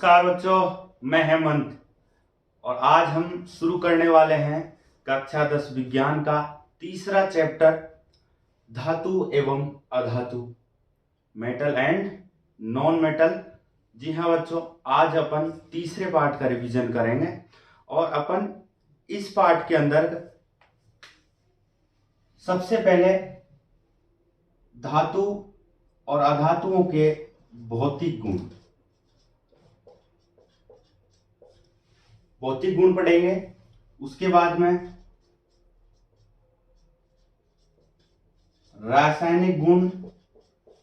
नमस्कार बच्चों, मैं हेमंत और आज हम शुरू करने वाले हैं कक्षा 10 विज्ञान का तीसरा चैप्टर धातु एवं अधातु, मेटल एंड नॉन मेटल। जी हाँ बच्चों, आज अपन तीसरे पार्ट का रिवीजन करेंगे और अपन इस पार्ट के अंदर सबसे पहले धातु और अधातुओं के भौतिक गुण पढ़ेंगे। उसके बाद में रासायनिक गुण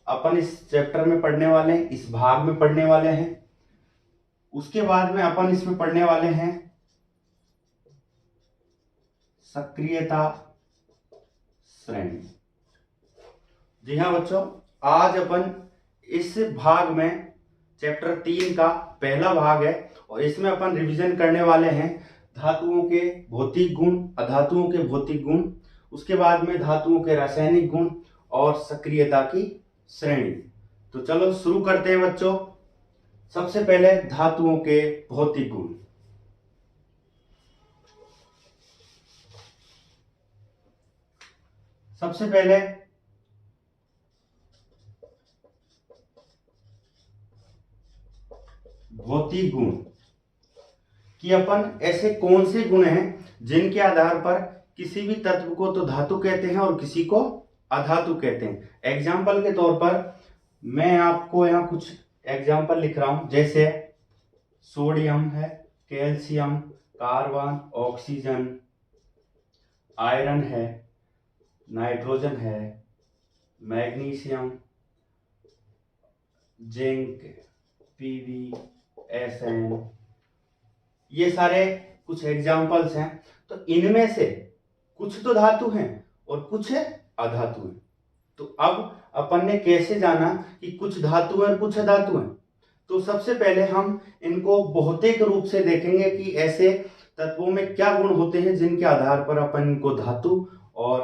अपन इस चैप्टर में पढ़ने वाले हैं, इस भाग में पढ़ने वाले हैं। उसके बाद में अपन इसमें पढ़ने वाले हैं सक्रियता श्रेणी। जी हाँ बच्चों, आज अपन इस भाग में चैप्टर 3 का पहला भाग है और इसमें अपन रिवीजन करने वाले हैं धातुओं के भौतिक गुण, अधातुओं के भौतिक गुण, उसके बाद में धातुओं के रासायनिक गुण और सक्रियता की श्रेणी। तो चलो शुरू करते हैं बच्चों। सबसे पहले धातुओं के भौतिक गुण। सबसे पहले भौतिक गुण कि अपन ऐसे कौन से गुण हैं जिनके आधार पर किसी भी तत्व को तो धातु कहते हैं और किसी को अधातु कहते हैं। एग्जाम्पल के तौर पर मैं आपको यहाँ कुछ एग्जाम्पल लिख रहा हूं, जैसे सोडियम है, कैल्शियम, कार्बन, ऑक्सीजन, आयरन है, नाइट्रोजन है, मैग्नीशियम, जिंक, पीवी, एसएन, ये सारे कुछ एग्जाम्पल्स हैं। तो इनमें से कुछ तो धातु हैं और कुछ अधातु हैं। तो अब अपन ने कैसे जाना कि कुछ धातु हैं और कुछ अधातु हैं? तो सबसे पहले हम इनको भौतिक रूप से देखेंगे कि ऐसे तत्वों में क्या गुण होते हैं जिनके आधार पर अपन इनको धातु और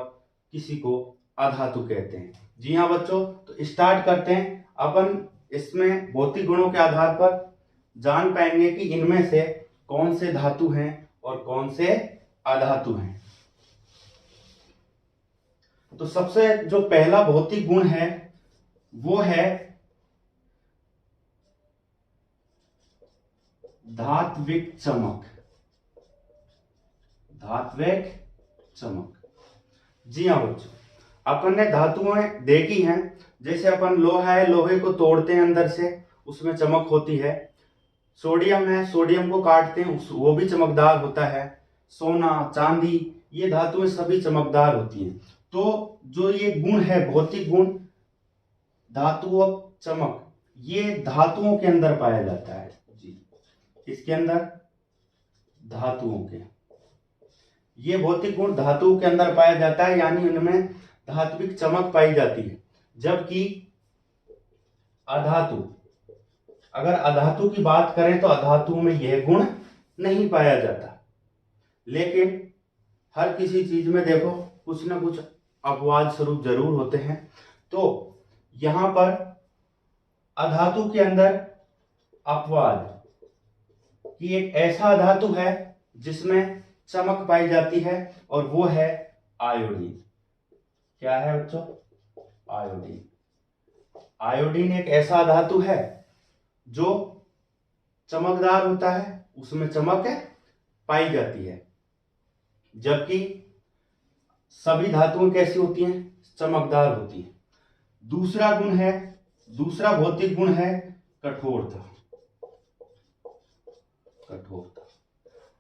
किसी को अधातु कहते हैं। जी हाँ बच्चों, तो स्टार्ट करते हैं। अपन इसमें भौतिक गुणों के आधार पर जान पाएंगे कि इनमें से कौन से धातु हैं और कौन से अधातु हैं। तो सबसे जो पहला भौतिक गुण है वो है धात्विक चमक। धात्विक चमक। जी हाँ बच्चों, अपन ने धातुएं देखी हैं, जैसे अपन लोहा है, लोहे को तोड़ते हैं अंदर से, उसमें चमक होती है। सोडियम है, सोडियम को काटते हैं, वो भी चमकदार होता है। सोना, चांदी, ये धातुएं सभी चमकदार होती हैं। तो जो ये गुण है, भौतिक गुण धातु और चमक, ये धातुओं के अंदर पाया जाता है। जी, इसके अंदर धातुओं के ये भौतिक गुण धातुओं के अंदर पाया जाता है, यानी इनमें धात्विक चमक पाई जाती है। जबकि अधातु, अगर अधातु की बात करें तो अधातु में यह गुण नहीं पाया जाता। लेकिन हर किसी चीज में देखो कुछ ना कुछ अपवाद स्वरूप जरूर होते हैं। तो यहां पर अधातु के अंदर अपवाद कि एक ऐसा धातु है जिसमें चमक पाई जाती है और वो है आयोडीन। क्या है बच्चों? आयोडीन। आयोडीन एक ऐसा धातु है जो चमकदार होता है, उसमें चमक पाई जाती है। जबकि सभी धातुएं कैसी होती हैं? चमकदार होती हैं। दूसरा गुण है, दूसरा भौतिक गुण है कठोरता। कठोरता।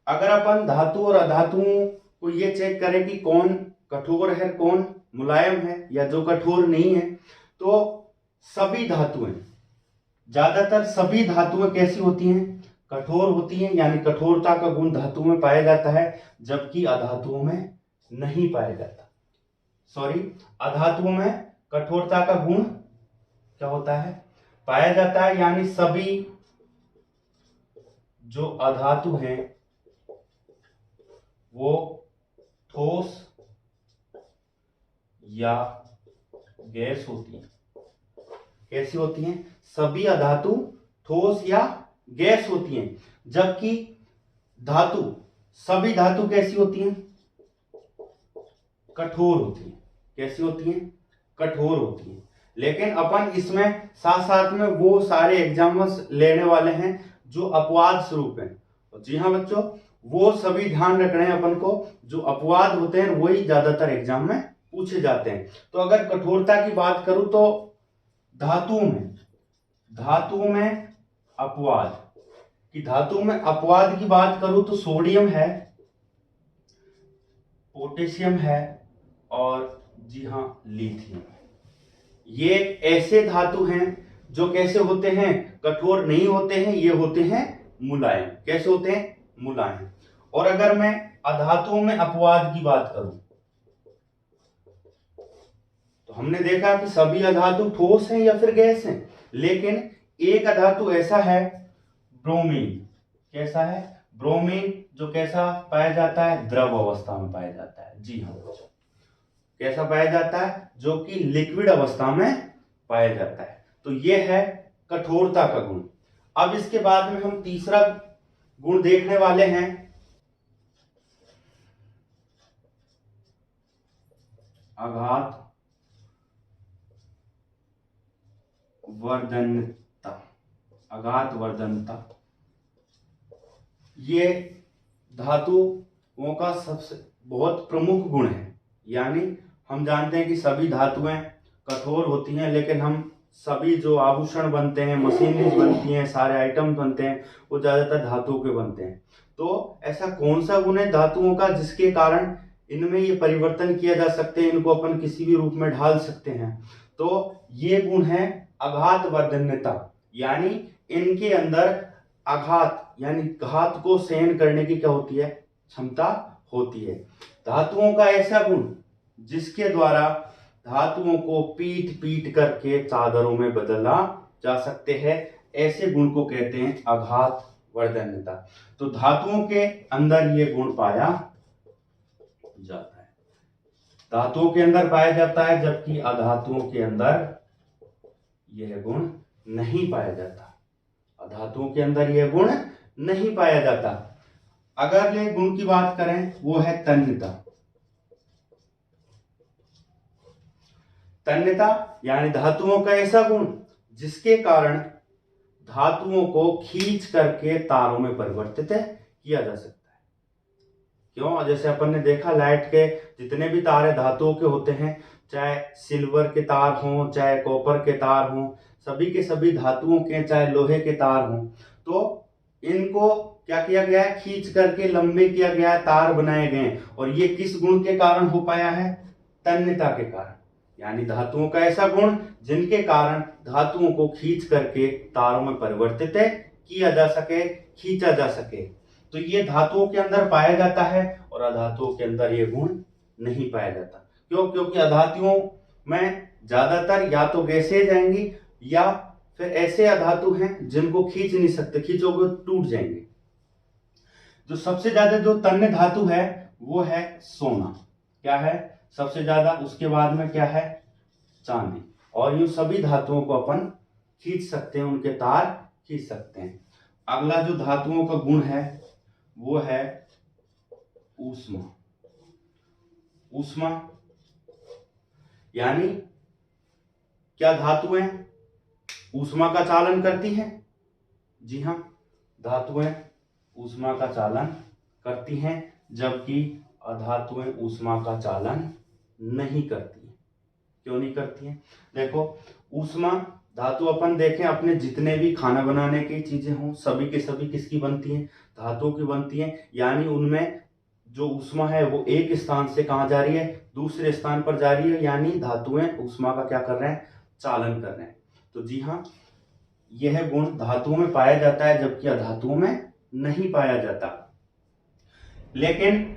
अगर अपन धातु और अधातुओं को ये चेक करें कि कौन कठोर है, कौन मुलायम है या जो कठोर नहीं है, तो सभी धातुएं, ज्यादातर सभी धातुएं कैसी होती हैं? कठोर होती हैं, यानी कठोरता का गुण धातुओं में पाया जाता है, जबकि अधातुओं में नहीं पाया जाता। सॉरी, अधातुओं में कठोरता का गुण क्या होता है? पाया जाता है। यानी सभी जो अधातु हैं वो ठोस या गैस होती है। कैसी होती हैं? सभी अधातु ठोस या गैस होती हैं, जबकि धातु, सभी धातु कैसी होती हैं? कठोर होती हैं। कैसी होती हैं? कठोर होती हैं। लेकिन अपन इसमें साथ साथ में वो सारे एग्जाम्पल्स लेने वाले हैं जो अपवाद स्वरूप हैं। जी हाँ बच्चों, वो सभी ध्यान रख रहे हैं अपन को, जो अपवाद होते हैं वही ज्यादातर एग्जाम में पूछे जाते हैं। तो अगर कठोरता की बात करूं तो धातुओं में अपवाद की बात करूं तो सोडियम है, पोटेशियम है और जी हाँ लिथियम। ये ऐसे धातु हैं जो कैसे होते हैं? कठोर नहीं होते हैं, ये होते हैं मुलायम। कैसे होते हैं? मुलायम। और अगर मैं अधातुओं में अपवाद की बात करूं तो हमने देखा कि सभी अधातु ठोस हैं या फिर गैस हैं, लेकिन एक अधातु ऐसा है ब्रोमीन। कैसा है? ब्रोमीन, जो कैसा पाया जाता है? द्रव अवस्था में पाया जाता है। जी हाँ बच्चों, कैसा पाया जाता है? जो कि लिक्विड अवस्था में पाया जाता है। तो यह है कठोरता का गुण। अब इसके बाद में हम तीसरा गुण देखने वाले हैं आघात वर्धनता। आघात वर्धनता ये धातुओं का सबसे बहुत प्रमुख गुण है। यानी हम जानते हैं कि सभी धातुएं कठोर होती हैं, लेकिन हम सभी जो आभूषण बनते हैं, मशीनरीज बनती हैं, सारे आइटम बनते हैं, वो ज्यादातर धातुओं के बनते हैं। तो ऐसा कौन सा गुण है धातुओं का जिसके कारण इनमें ये परिवर्तन किया जा सकते हैं, इनको अपन किसी भी रूप में ढाल सकते हैं? तो ये गुण है आघात वर्धन्यता। यानी इनके अंदर आघात यानी घात को सहन करने की क्या होती है? क्षमता होती है। धातुओं का ऐसा गुण जिसके द्वारा धातुओं को पीट पीट करके चादरों में बदला जा सकते हैं, ऐसे गुण को कहते हैं आघात वर्धन्यता। तो धातुओं के अंदर ये गुण पाया जाता है, धातुओं के अंदर पाया जाता है, जबकि अधातुओं के अंदर यह गुण नहीं पाया जाता। अधातुओं के अंदर यह गुण नहीं पाया जाता। अगले गुण की बात करें वो है तन्यता। तन्यता यानी धातुओं का ऐसा गुण जिसके कारण धातुओं को खींच करके तारों में परिवर्तित किया जा सकता है। क्यों? जैसे अपन ने देखा लाइट के जितने भी तार धातुओं के होते हैं, चाहे सिल्वर के तार हों, चाहे कॉपर के तार हों, सभी के सभी धातुओं के, चाहे लोहे के तार हों, तो इनको क्या किया गया है? खींच करके लंबे किया गया है, तार बनाए गए। और ये किस गुण के कारण हो पाया है? तन्यता के कारण। यानी धातुओं का ऐसा गुण जिनके कारण धातुओं को खींच करके तारों में परिवर्तित किया जा सके, खींचा जा सके। तो ये धातुओं के अंदर पाया जाता है और अधातुओं के अंदर ये गुण नहीं पाया जाता। क्यों? क्योंकि अधातुओं में ज्यादातर या तो गैसें जाएंगी या फिर ऐसे अधातु हैं जिनको खींच नहीं सकते, खींचोगे टूट जाएंगे। जो सबसे ज्यादा जो तन्य धातु है वो है सोना। क्या है सबसे ज्यादा? उसके बाद में क्या है? चांदी। और यूं सभी धातुओं को अपन खींच सकते हैं, उनके तार खींच सकते हैं। अगला जो धातुओं का गुण है वो है ऊष्मा। ऊष्मा यानी क्या धातुएं ऊष्मा का चालन करती हैं? जी हाँ, धातुएं ऊष्मा का चालन करती हैं, जबकि अधातुएं ऊष्मा का चालन नहीं करती हैं। क्यों नहीं करती हैं? देखो, ऊष्मा धातु अपन देखें, अपने जितने भी खाना बनाने की चीजें हों, सभी के सभी किसकी बनती हैं? धातुओं की बनती हैं। यानी उनमें जो ऊष्मा है वो एक स्थान से कहाँ जा रही है? दूसरे स्थान पर जा रही है। यानी धातुएं ऊष्मा का क्या कर रहे हैं? चालन कर रहे हैं। तो जी हाँ, यह गुण धातुओं में पाया जाता है, जबकि अधातुओं में नहीं पाया जाता। लेकिन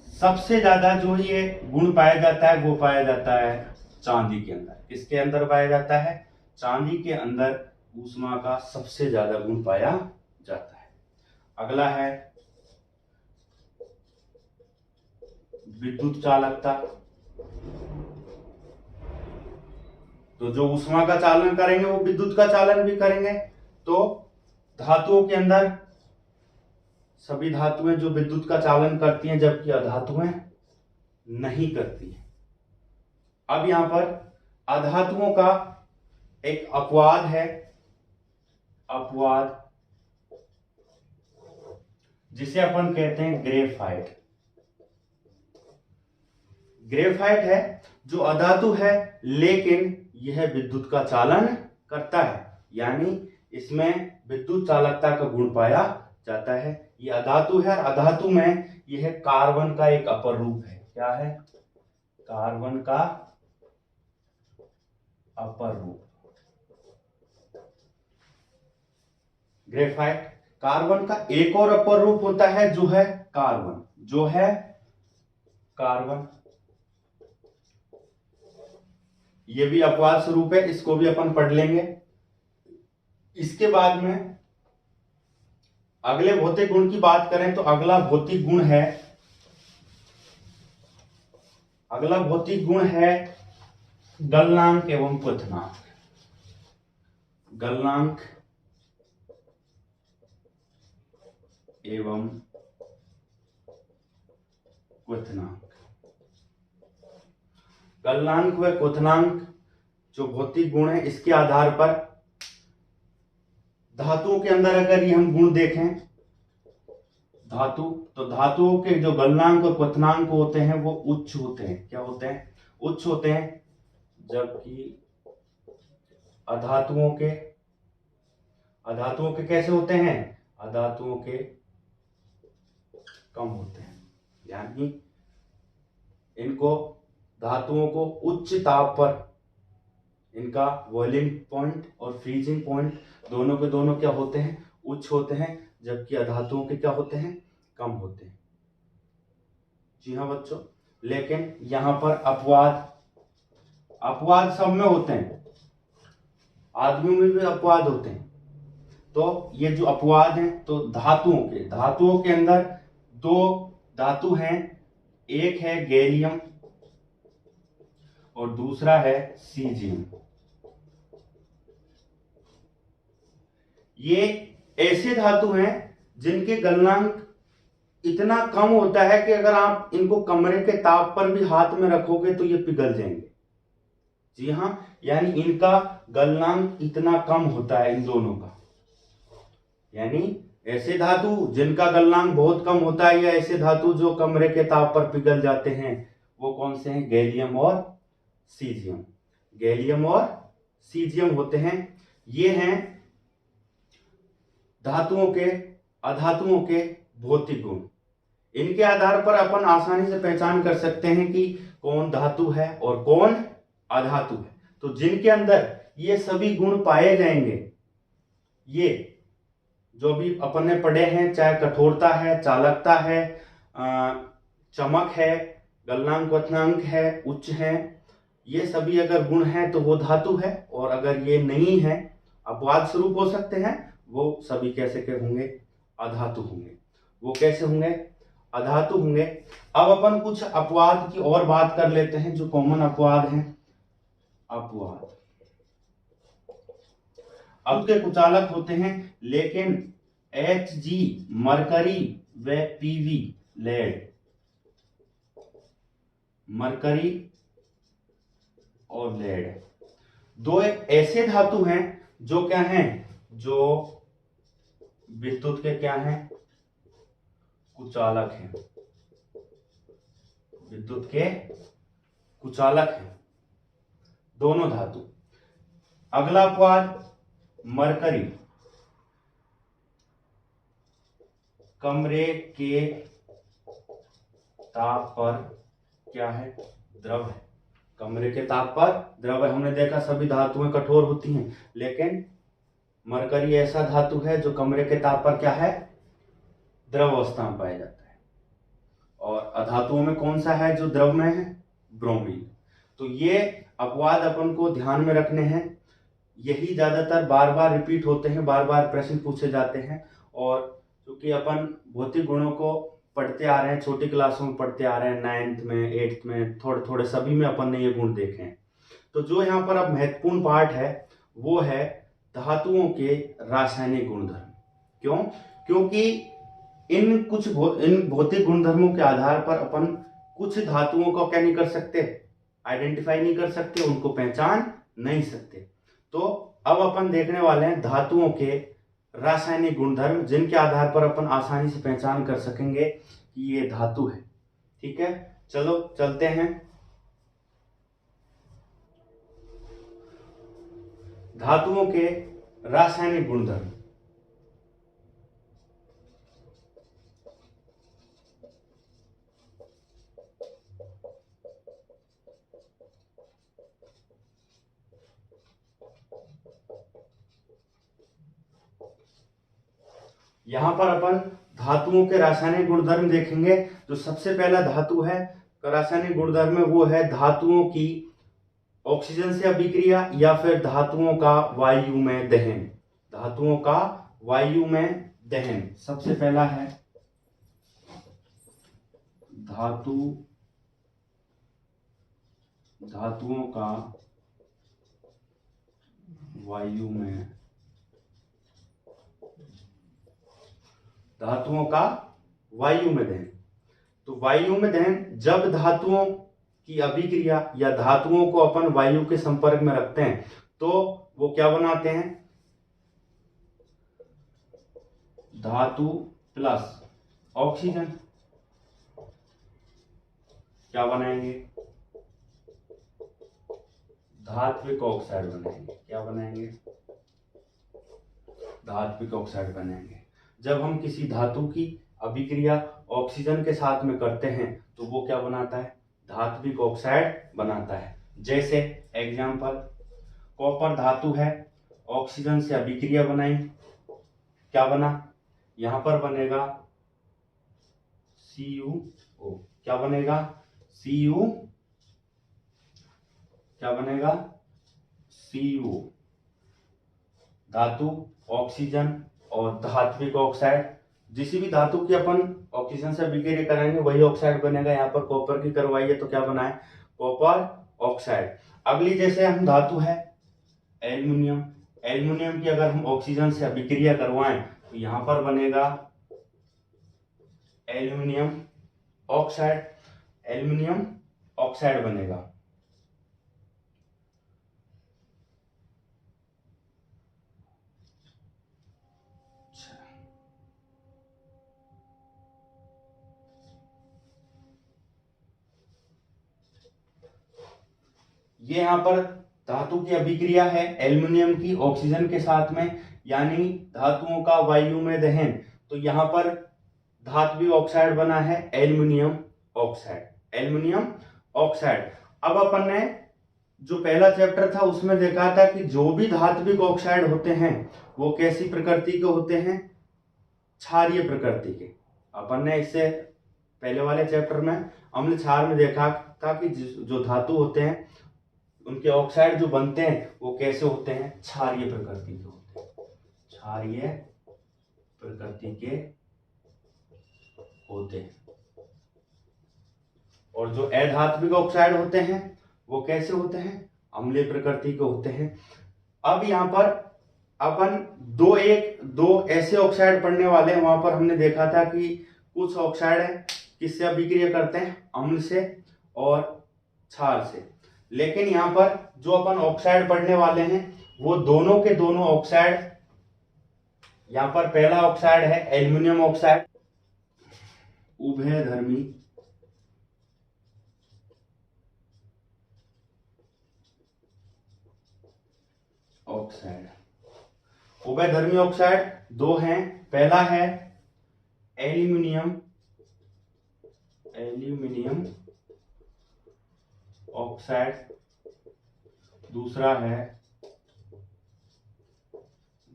सबसे ज्यादा जो ये गुण पाया जाता है वो पाया जाता है चांदी के अंदर। किसके अंदर पाया जाता है? चांदी के अंदर ऊष्मा का सबसे ज्यादा गुण पाया जाता है। अगला है विद्युत चालकता। तो जो ऊष्मा का चालन करेंगे वो विद्युत का चालन भी करेंगे। तो धातुओं के अंदर सभी धातुएं जो विद्युत का चालन करती हैं, जबकि अधातुएं नहीं करती हैं। अब यहां पर अधातुओं का एक अपवाद है, अपवाद, जिसे अपन कहते हैं ग्रेफाइट। ग्रेफाइट है जो अधातु है, लेकिन यह विद्युत का चालन करता है, यानी इसमें विद्युत चालकता का गुण पाया जाता है। ये अधातु है, और अधातु में यह कार्बन का एक अपर रूप है। क्या है? कार्बन का अपर रूप। ग्रेफाइट कार्बन का एक और अपर रूप होता है, जो है कार्बन, जो है कार्बन। ये भी अपवाद स्वरूप है, इसको भी अपन पढ़ लेंगे। इसके बाद में अगले भौतिक गुण की बात करें तो अगला भौतिक गुण है, अगला भौतिक गुण है गलनांक एवं क्वथनांक। गलनांक एवं क्वथनांक। गलनांक व क्वथनांक जो भौतिक गुण है, इसके आधार पर धातुओं के अंदर अगर ये हम गुण देखें, धातु, तो धातुओं के जो गलनांक और क्वथनांक होते हैं वो उच्च होते हैं। क्या होते हैं? उच्च होते हैं, जबकि अधातुओं के कैसे होते हैं? अधातुओं के कम होते हैं, यानी इनको, धातुओं को उच्च ताप पर इनका बॉइलिंग पॉइंट और फ्रीजिंग पॉइंट दोनों के दोनों क्या होते हैं? उच्च होते हैं, जबकि अधातुओं के क्या होते हैं? कम होते हैं। जी हाँ बच्चों, लेकिन यहां पर अपवाद सब में होते हैं, आदमियों में भी अपवाद होते हैं। तो ये जो अपवाद हैं, तो धातुओं के अंदर दो धातु हैं, एक है गैलियम और दूसरा है सीजियम। ये ऐसे धातु हैं जिनके गलनांक इतना कम होता है कि अगर आप इनको कमरे के ताप पर भी हाथ में रखोगे तो ये पिघल जाएंगे। जी हाँ, यानी इनका गलनांक इतना कम होता है इन दोनों का। यानी ऐसे धातु जिनका गलनांक बहुत कम होता है, या ऐसे धातु जो कमरे के ताप पर पिघल जाते हैं, वो कौन से हैं? गैलियम और सीजियम। गैलियम और सीजियम होते हैं। ये हैं धातुओं के, अधातुओं के भौतिक गुण। इनके आधार पर अपन आसानी से पहचान कर सकते हैं कि कौन धातु है और कौन अधातु है। तो जिनके अंदर ये सभी गुण पाए जाएंगे, ये जो भी अपन ने पढ़े हैं, चाहे कठोरता है, चालकता है, चमक है, गलनांक क्वथनांक है, उच्च है, ये सभी अगर गुण हैं तो वो धातु है। और अगर ये नहीं है, अपवाद स्वरूप हो सकते हैं, वो सभी कैसे के होंगे? अधातु होंगे। वो कैसे होंगे? अधातु होंगे। अब अपन कुछ अपवाद की और बात कर लेते हैं, जो कॉमन अपवाद हैं। अपवाद अब के कुचालक होते हैं, लेकिन Hg मरकरी व Pv लेड, मरकरी और लेड दो ऐसे धातु हैं जो क्या हैं? जो विद्युत के क्या हैं? कुचालक हैं। विद्युत के कुचालक हैं दोनों धातु। अगला अपवाद मरकरी, कमरे के ताप पर क्या है? द्रव है। कमरे के ताप पर द्रव है। हमने देखा सभी धातुएं कठोर होती हैं, लेकिन मरकरी ऐसा धातु है जो कमरे के ताप पर क्या है? द्रव अवस्था में पाया जाता है। और अधातुओं में कौन सा है जो द्रव में है? ब्रोमीन। तो ये अपवाद अपन को ध्यान में रखने हैं। यही ज्यादातर बार बार रिपीट होते हैं, बार बार प्रश्न पूछे जाते हैं। और क्योंकि अपन भौतिक गुणों को पढ़ते आ रहे हैं, छोटी क्लासों में पढ़ते आ रहे हैं, 9th में, 8th में, थोड़े थोड़े सभी में अपन ने ये गुण देखे हैं। तो जो यहाँ पर अब महत्वपूर्ण पार्ट है वो है धातुओं के रासायनिक गुणधर्म। क्यों? क्योंकि इन भौतिक गुणधर्मों के आधार पर अपन कुछ धातुओं को क्या नहीं कर सकते, आइडेंटिफाई नहीं कर सकते, उनको पहचान नहीं सकते। तो अब अपन देखने वाले हैं धातुओं के रासायनिक गुणधर्म, जिनके आधार पर अपन आसानी से पहचान कर सकेंगे कि ये धातु है। ठीक है, चलो चलते हैं। धातुओं के रासायनिक गुणधर्म। यहां पर अपन धातुओं के रासायनिक गुणधर्म देखेंगे। जो सबसे पहला धातु है रासायनिक गुणधर्म में, वो है धातुओं की ऑक्सीजन से अभिक्रिया या फिर धातुओं का वायु में दहन। धातुओं का वायु में दहन सबसे पहला है धातुओं का वायु में दहन। तो वायु में दहन, जब धातुओं की अभिक्रिया या धातुओं को अपन वायु के संपर्क में रखते हैं तो वो क्या बनाते हैं, धातु प्लस ऑक्सीजन क्या बनाएंगे, धात्विक ऑक्साइड बनाएंगे। क्या बनाएंगे, धात्विक ऑक्साइड बनाएंगे। जब हम किसी धातु की अभिक्रिया ऑक्सीजन के साथ में करते हैं तो वो क्या बनाता है, धात्विक ऑक्साइड बनाता है। जैसे एग्जांपल, कॉपर धातु है, ऑक्सीजन से अभिक्रिया बनाई, क्या बना, यहां पर बनेगा CuO। क्या बनेगा, Cu। धातु, ऑक्सीजन और धात्विक ऑक्साइड। जिस भी धातु की अपन ऑक्सीजन से अभिक्रिया कराएंगे वही ऑक्साइड बनेगा। यहाँ पर कॉपर की करवाई है तो क्या बना है, कॉपर ऑक्साइड। अगली जैसे हम धातु है एल्युमिनियम। एल्युमिनियम की अगर हम ऑक्सीजन से अभिक्रिया करवाएं तो यहाँ पर बनेगा एल्युमिनियम ऑक्साइड बनेगा। ये यहाँ पर धातु की अभिक्रिया है एल्युमिनियम की ऑक्सीजन के साथ में, यानी धातुओं का वायु में दहन। तो यहाँ पर धात्विक ऑक्साइड बना है एल्युमिनियम ऑक्साइड। अब अपन ने जो पहला चैप्टर था उसमें देखा था कि जो भी धात्विक ऑक्साइड होते हैं वो कैसी प्रकृति के होते हैं, क्षारीय प्रकृति के। अपन ने इससे पहले वाले चैप्टर में अम्ल क्षार में देखा था कि जो धातु होते हैं उनके ऑक्साइड जो बनते हैं वो कैसे होते हैं, क्षारीय प्रकृति के होते हैं, क्षारीय प्रकृति के होते हैं। और जो अधात्विक ऑक्साइड होते हैं वो कैसे होते हैं, अम्लीय प्रकृति के होते हैं। अब यहाँ पर अपन दो ऐसे ऑक्साइड पढ़ने वाले हैं। वहां पर हमने देखा था कि कुछ ऑक्साइड है किससे अभिक्रिया करते हैं, अम्ल से और क्षार से। लेकिन यहाँ पर जो अपन ऑक्साइड पढ़ने वाले हैं वो दोनों के दोनों ऑक्साइड, यहाँ पर पहला ऑक्साइड है एल्युमिनियम ऑक्साइड, उभयधर्मी ऑक्साइड। उभयधर्मी ऑक्साइड दो हैं, पहला है एल्यूमिनियम ऑक्साइड, दूसरा है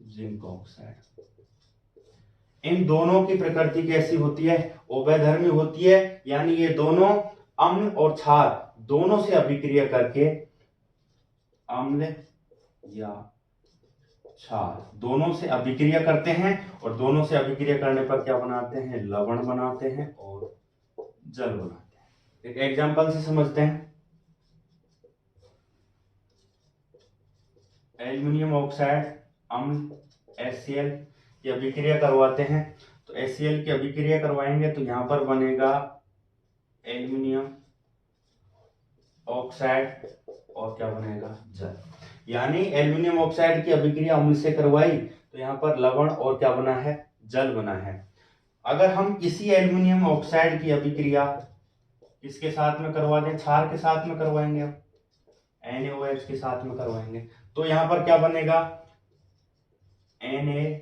जिंक ऑक्साइड। इन दोनों की प्रकृति कैसी होती है, उभयधर्मी होती है, यानी ये दोनों अम्ल और क्षार दोनों से अभिक्रिया करके अम्ल या क्षार दोनों से अभिक्रिया करते हैं और दोनों से अभिक्रिया करने पर क्या बनाते हैं, लवण बनाते हैं और जल बनाते हैं। एक एग्जांपल से समझते हैं। एल्युमिनियम ऑक्साइड अम्ल HCl, की अभिक्रिया करवाते हैं, तो HCl की अभिक्रिया करवाएंगे तो यहाँ पर बनेगा एल्यूमिनियम ऑक्साइड और क्या बनेगा, जल। यानी एल्यूमिनियम ऑक्साइड की अभिक्रिया अम्ल से करवाई तो यहाँ पर लवण और क्या बना है, जल बना है। अगर हम इसी एल्यूमिनियम ऑक्साइड की अभिक्रिया किसके साथ में करवा दें, क्षार के साथ में करवाएंगे, हम NaOH के साथ में करवाएंगे, तो यहाँ पर क्या बनेगा, NaAlCl2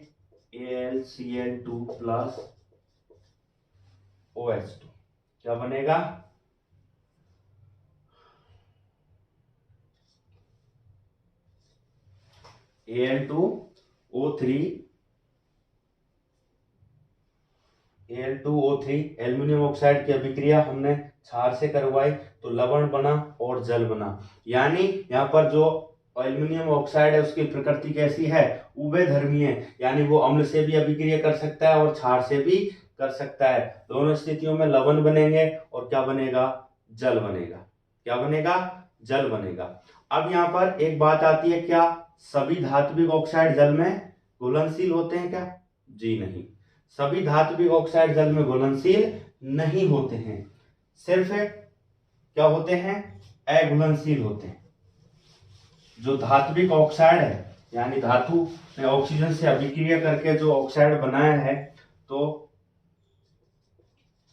प्लस OH2 क्या बनेगा, Al2O3 एल्यूमिनियम ऑक्साइड की अभिक्रिया हमने क्षार से करवाई तो लवण बना और जल बना। यानी यहाँ पर जो एल्यूमिनियम ऑक्साइड है उसकी प्रकृति कैसी है, उभयधर्मी है, यानी वो अम्ल से भी अभिक्रिया कर सकता है और क्षार से भी कर सकता है। दोनों स्थितियों में लवण बनेंगे और क्या बनेगा, जल बनेगा। क्या बनेगा, जल बनेगा। अब यहाँ पर एक बात आती है, क्या सभी धात्विक ऑक्साइड जल में घुलनशील होते हैं क्या, जी नहीं, सभी धात्विक ऑक्साइड जल में घुलनशील नहीं होते हैं, सिर्फ क्या होते हैं, अघुलनशील होते हैं। जो धात्विक ऑक्साइड है यानी धातु ने ऑक्सीजन से अभिक्रिया करके जो ऑक्साइड बनाया है, तो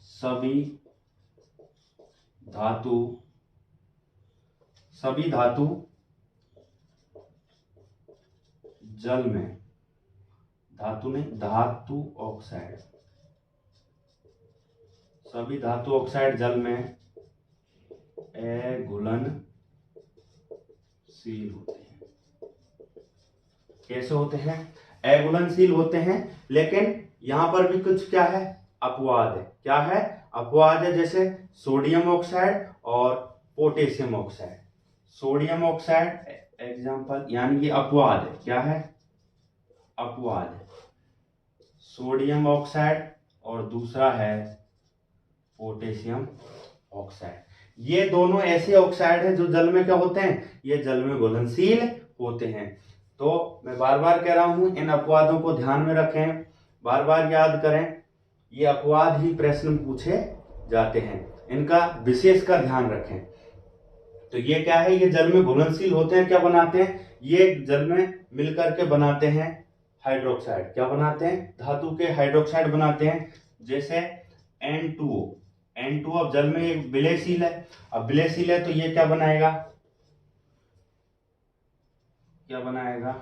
सभी धातु जल में, धातु नहीं, धातु ऑक्साइड, सभी धातु ऑक्साइड जल में अघुलनशील होते हैं। कैसे होते हैं, अघुलनशील होते हैं। लेकिन यहां पर भी कुछ क्या है, अपवाद है। क्या है, अपवाद है, जैसे सोडियम ऑक्साइड और potassium oxide. Sodium oxide example, यानी ये अपवाद है। क्या है, अपवाद है, सोडियम ऑक्साइड और दूसरा है पोटेशियम ऑक्साइड। ये दोनों ऐसे ऑक्साइड हैं जो जल में क्या होते हैं, ये जल में घुलनशील होते हैं। तो मैं बार बार कह रहा हूं, इन अपवादों को ध्यान में रखें, बार बार याद करें, ये अपवाद ही प्रश्न में पूछे जाते हैं, इनका विशेष का ध्यान रखें। तो ये क्या है, ये जल में घुलनशील होते हैं, क्या बनाते हैं, ये जल में मिलकर के बनाते हैं हाइड्रोक्साइड। क्या बनाते हैं, धातु के हाइड्रोक्साइड बनाते हैं, जैसे N2O। N2O अब जल में एक विलयशील है, अब विलयशील है तो ये क्या बनाएगा, क्या बनाएगा,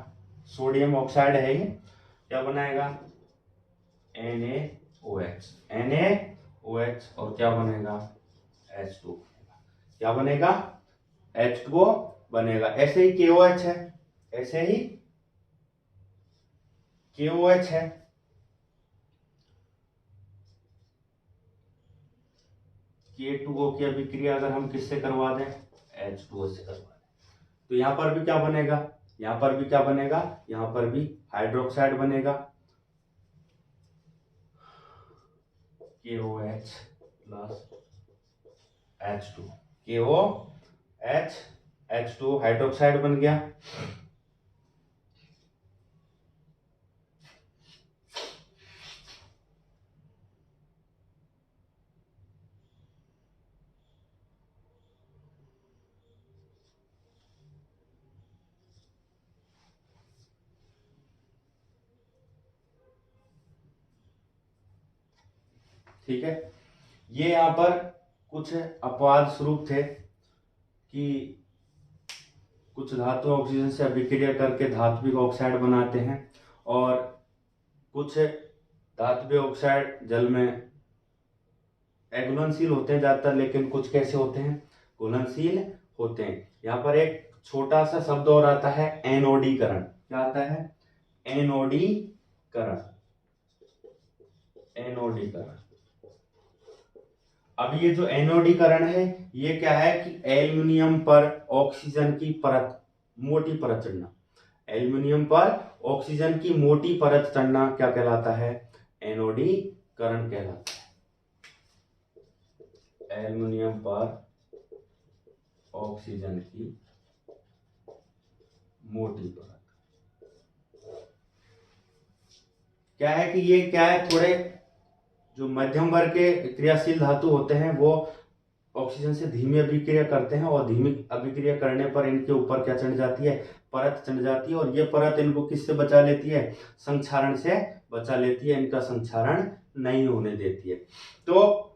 सोडियम ऑक्साइड है ये, क्या बनाएगा, NaOH और क्या बनेगा, H2O। क्या बनेगा, H2O बनेगा। ऐसे ही KOH है, ऐसे ही KOH है, K2O की अभिक्रिया अगर हम किससे करवा दें, H2O से करवा दें, तो यहां पर भी क्या बनेगा, यहां पर भी क्या बनेगा, यहां पर भी हाइड्रोक्साइड बनेगा, KOH plus H2, KOH H2 hydroxide बन गया। ठीक है, ये यहां पर कुछ अपवाद स्वरूप थे कि कुछ धातु ऑक्सीजन से अभिक्रिया करके धात्विक ऑक्साइड बनाते हैं, और कुछ धात्विक ऑक्साइड जल में अघुलनशील होते हैं ज्यादातर, लेकिन कुछ कैसे होते हैं, घुलनशील होते हैं। यहाँ पर एक छोटा सा शब्द और आता है, एनोडीकरण। क्या आता है, एनोडीकरण, एनोडीकरण। अब ये जो एनोडीकरण है, ये क्या है कि एल्युमिनियम पर ऑक्सीजन की परत, मोटी परत चढ़ना, एल्युमिनियम पर ऑक्सीजन की मोटी परत चढ़ना क्या कहलाता है, एनोडीकरण कहलाता है। एल्युमिनियम पर ऑक्सीजन की मोटी परत, क्या है कि ये क्या है, थोड़े जो मध्यम वर्ग के क्रियाशील धातु होते हैं वो ऑक्सीजन से धीमी अभिक्रिया करते हैं, और धीमी अभिक्रिया करने पर इनके ऊपर क्या चढ़ जाती है, परत चढ़ जाती है, और ये परत इनको किससे बचा लेती है, संक्षारण से बचा लेती है, इनका संक्षारण नहीं होने देती है। तो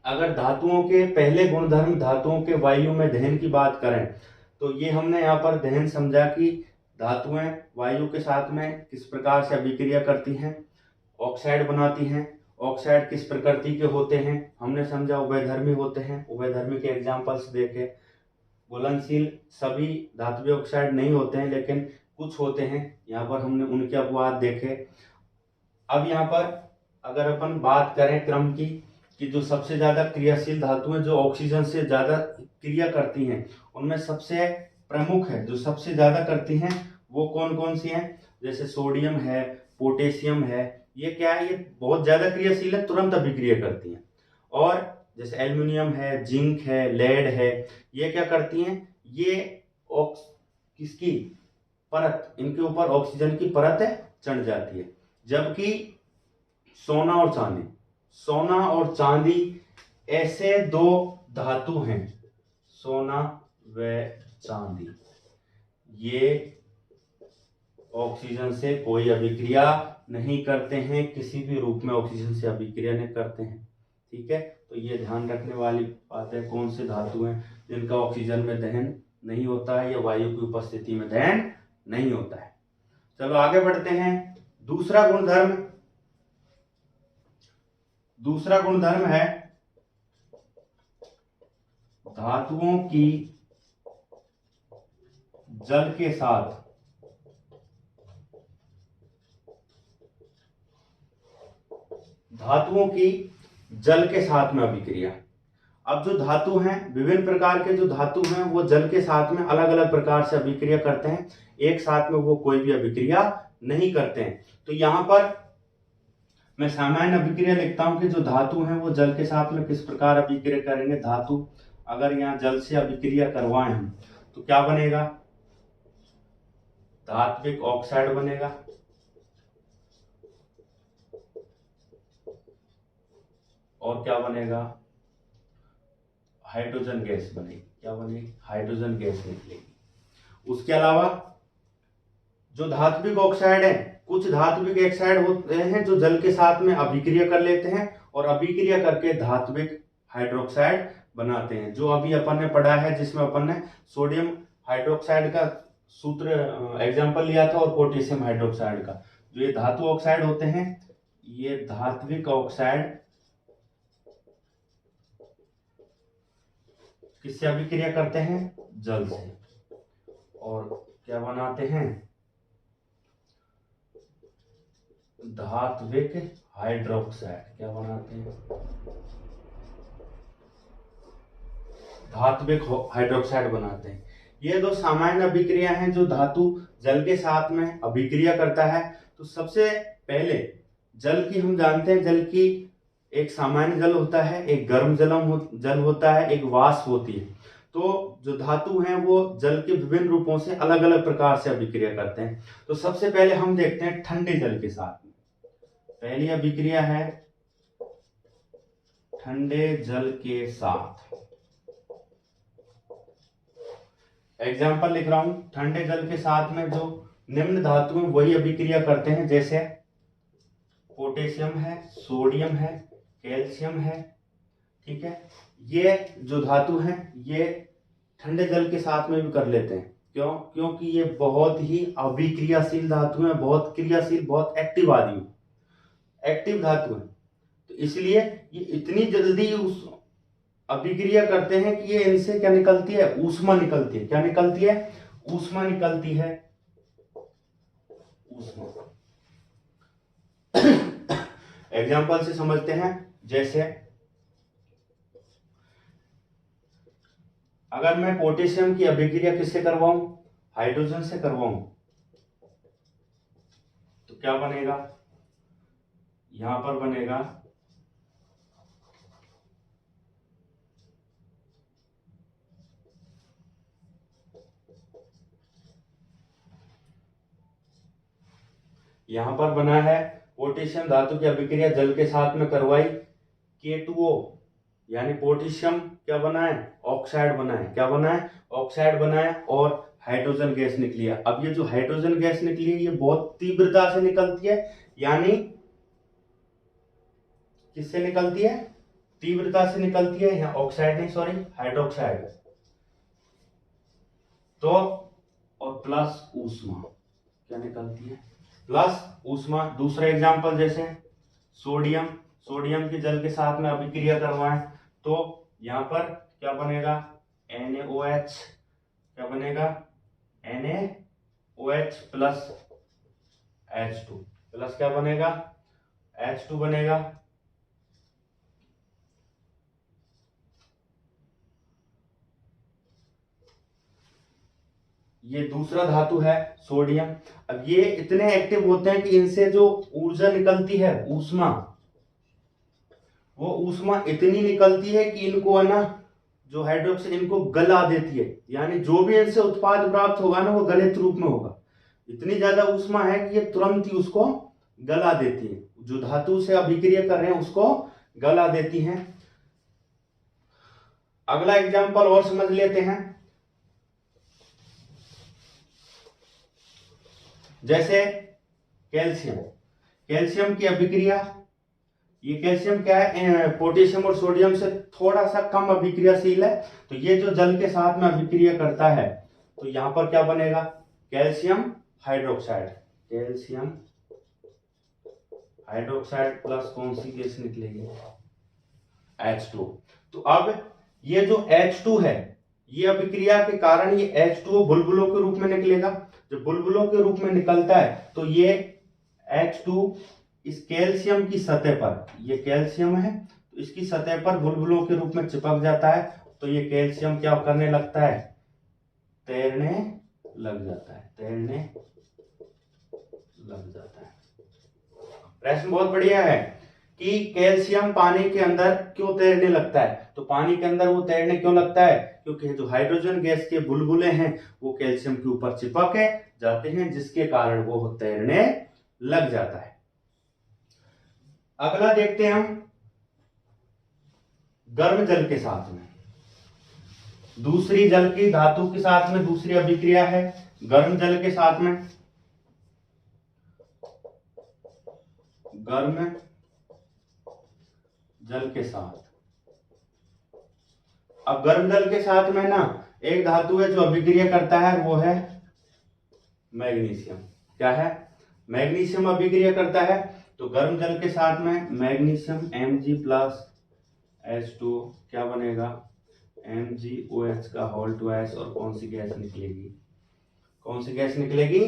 अगर धातुओं के पहले गुणधर्म, धातुओं के वायु में दहन की बात करें, तो ये हमने यहाँ पर दहन समझा कि धातुएं वायु के साथ में किस प्रकार से अभिक्रिया करती हैं, ऑक्साइड बनाती हैं। ऑक्साइड किस प्रकृति के होते हैं, हमने समझा उभयधर्मी होते हैं, उभयधर्मी के एग्जाम्पल्स देखे। घुलनशील सभी धातुवीय ऑक्साइड नहीं होते हैं, लेकिन कुछ होते हैं, यहाँ पर हमने उनके अपवाद देखे। अब यहाँ पर अगर अपन बात करें क्रम की, कि जो सबसे ज्यादा क्रियाशील धातुएं जो ऑक्सीजन से ज्यादा क्रिया करती हैं, उनमें सबसे प्रमुख है, जो सबसे ज्यादा करती हैं वो कौन कौन सी हैं, जैसे सोडियम है, पोटेशियम है, ये क्या है, ये बहुत ज्यादा क्रियाशील है, तुरंत अभिक्रिया करती हैं। और जैसे एल्युमिनियम है, जिंक है, लेड है, ये क्या करती हैं, ये किसकी परत, इनके ऊपर ऑक्सीजन की परत चढ़ जाती है। जबकि सोना और चांदी, सोना और चांदी ऐसे दो धातु हैं, सोना व चांदी, ये ऑक्सीजन से कोई अभिक्रिया नहीं करते हैं, किसी भी रूप में ऑक्सीजन से अभिक्रिया नहीं करते हैं। ठीक है, तो ये ध्यान रखने वाली बात है, कौन से धातु हैं जिनका ऑक्सीजन में दहन नहीं होता है या वायु की उपस्थिति में दहन नहीं होता है। चलो आगे बढ़ते हैं। दूसरा गुणधर्म है धातुओं की जल के साथ में अभिक्रिया। अब जो धातु हैं, विभिन्न प्रकार के जो धातु हैं वो जल के साथ में अलग अलग प्रकार से अभिक्रिया करते हैं, एक साथ में वो कोई भी अभिक्रिया नहीं करते हैं। तो यहां पर मैं सामान्य अभिक्रिया लिखता हूं कि जो धातु हैं वो जल के साथ में किस प्रकार अभिक्रिया करेंगे। धातु अगर यहाँ जल से अभिक्रिया करवाएं हम तो क्या बनेगा, धात्विक ऑक्साइड बनेगा, और क्या बनेगा, हाइड्रोजन गैस बनेगी। क्या बनेगी, हाइड्रोजन गैस निकलेगी। उसके अलावा जो धात्विक ऑक्साइड है, कुछ धात्विक ऑक्साइड होते हैं जो जल के साथ में अभिक्रिया कर लेते हैं और अभिक्रिया करके धात्विक हाइड्रोक्साइड बनाते हैं, जो अभी अपन ने पढ़ा है, जिसमें अपन ने सोडियम हाइड्रोक्साइड का सूत्र एग्जांपल लिया था और पोटेशियम हाइड्रोक्साइड का। जो ये धातु ऑक्साइड होते हैं, ये धात्विक ऑक्साइड किससे अभिक्रिया करते हैं, जल से, और क्या बनाते हैं, धात्विक हाइड्रोक्साइड। क्या बनाते हैं, धात्विक हाइड्रोक्साइड बनाते हैं। ये दो सामान्य अभिक्रिया हैं जो धातु जल के साथ में अभिक्रिया करता है। तो सबसे पहले जल की हम जानते हैं, जल की एक सामान्य जल होता है, एक गर्म जल होता है, एक वाष्प होती है। तो जो धातु हैं वो जल के विभिन्न रूपों से अलग अलग प्रकार से अभिक्रिया करते हैं। तो सबसे पहले हम देखते हैं ठंडे जल के साथ में। पहली अभिक्रिया है ठंडे जल के साथ। एग्जाम्पल लिख रहा हूं, ठंडे जल के साथ में जो निम्न धातु हैं वही अभिक्रिया करते हैं, जैसे पोटेशियम है, सोडियम है, कैल्शियम है। ठीक है, ये जो धातु हैं ये ठंडे जल के साथ में भी कर लेते हैं। क्यों, क्योंकि ये बहुत ही अभिक्रियाशील धातु हैं, बहुत क्रियाशील, बहुत एक्टिव धातु है। तो इसलिए ये इतनी जल्दी उस अभिक्रिया करते हैं कि ये इनसे क्या निकलती है, ऊष्मा निकलती है। क्या निकलती है, ऊष्मा निकलती है, ऊष्मा। एग्जाम्पल से समझते हैं, जैसे अगर मैं पोटेशियम की अभिक्रिया किससे करवाऊं, हाइड्रोजन से करवाऊं, तो क्या बनेगा, यहां पर बनेगा यहां पर बना है पोटेशियम धातु की अभिक्रिया जल के साथ में करवाई, K2O यानी पोटेशियम क्या बना है, ऑक्साइड बना है। क्या बना है, ऑक्साइड बना है और हाइड्रोजन गैस निकली है। अब ये जो हाइड्रोजन गैस निकली है ये बहुत तीव्रता से निकलती है, यानी किससे निकलती है, तीव्रता से निकलती है। यहाँ ऑक्साइड नहीं, सॉरी, हाइड्रोक्साइड। तो और प्लस ऊष्मा क्या निकलती है, प्लस ऊष्मा। दूसरा एग्जांपल जैसे सोडियम, सोडियम के जल के साथ में अभिक्रिया करवाएं तो यहाँ पर क्या बनेगा, NaOH। क्या बनेगा, NaOH प्लस H2 प्लस क्या बनेगा, H2 बनेगा। ये दूसरा धातु है सोडियम। अब ये इतने एक्टिव होते हैं कि इनसे जो ऊर्जा निकलती है, ऊष्मा, वो ऊष्मा इतनी निकलती है कि इनको है ना, जो हाइड्रोक्साइड इनको गला देती है, यानी जो भी इनसे उत्पाद प्राप्त होगा ना वो गलित रूप में होगा। इतनी ज्यादा ऊष्मा है कि ये तुरंत ही उसको गला देती है, जो धातु से अभिक्रिया कर रहे हैं उसको गला देती हैं। अगला एग्जांपल और समझ लेते हैं। जैसे कैल्शियम, कैल्शियम की अभिक्रिया, ये कैल्शियम क्या है, पोटेशियम और सोडियम से थोड़ा सा कम अभिक्रियाशील है। तो ये जो जल के साथ में अभिक्रिया करता है तो यहां पर क्या बनेगा, calcium hydroxide, calcium hydroxide plus कौन सी गैस निकलेगी, H2। तो अब ये जो H2 है, ये अभिक्रिया के कारण ये H2O बुलबुलों के रूप में निकलेगा। जब बुलबुलों के रूप में निकलता है तो ये H2 इस कैल्शियम की सतह पर, ये कैल्शियम है तो इसकी सतह पर बुलबुलों के रूप में चिपक जाता है। तो ये कैल्शियम क्या करने लगता है, तैरने लग जाता है, तैरने लग जाता है। प्रश्न बहुत बढ़िया है कि कैल्शियम पानी के अंदर क्यों तैरने लगता है। तो पानी के अंदर वो तैरने क्यों लगता है, क्योंकि जो हाइड्रोजन गैस के बुलबुले हैं वो कैल्शियम के ऊपर चिपक जाते हैं, जिसके कारण वो तैरने लग जाता है। अगला देखते हैं हम गर्म जल के साथ में, दूसरी जल की धातु के साथ में दूसरी अभिक्रिया है गर्म जल के साथ में। गर्म जल के साथ, अब गर्म जल के साथ में ना एक धातु है जो अभिक्रिया करता है, वो है मैग्नीशियम। क्या है, मैग्नीशियम अभिक्रिया करता है। तो गर्म जल के साथ में मैग्नीशियम Mg प्लस H2 क्या बनेगा, MgOH का होल ट्वाइस, और कौन सी गैस निकलेगी, कौन सी गैस निकलेगी,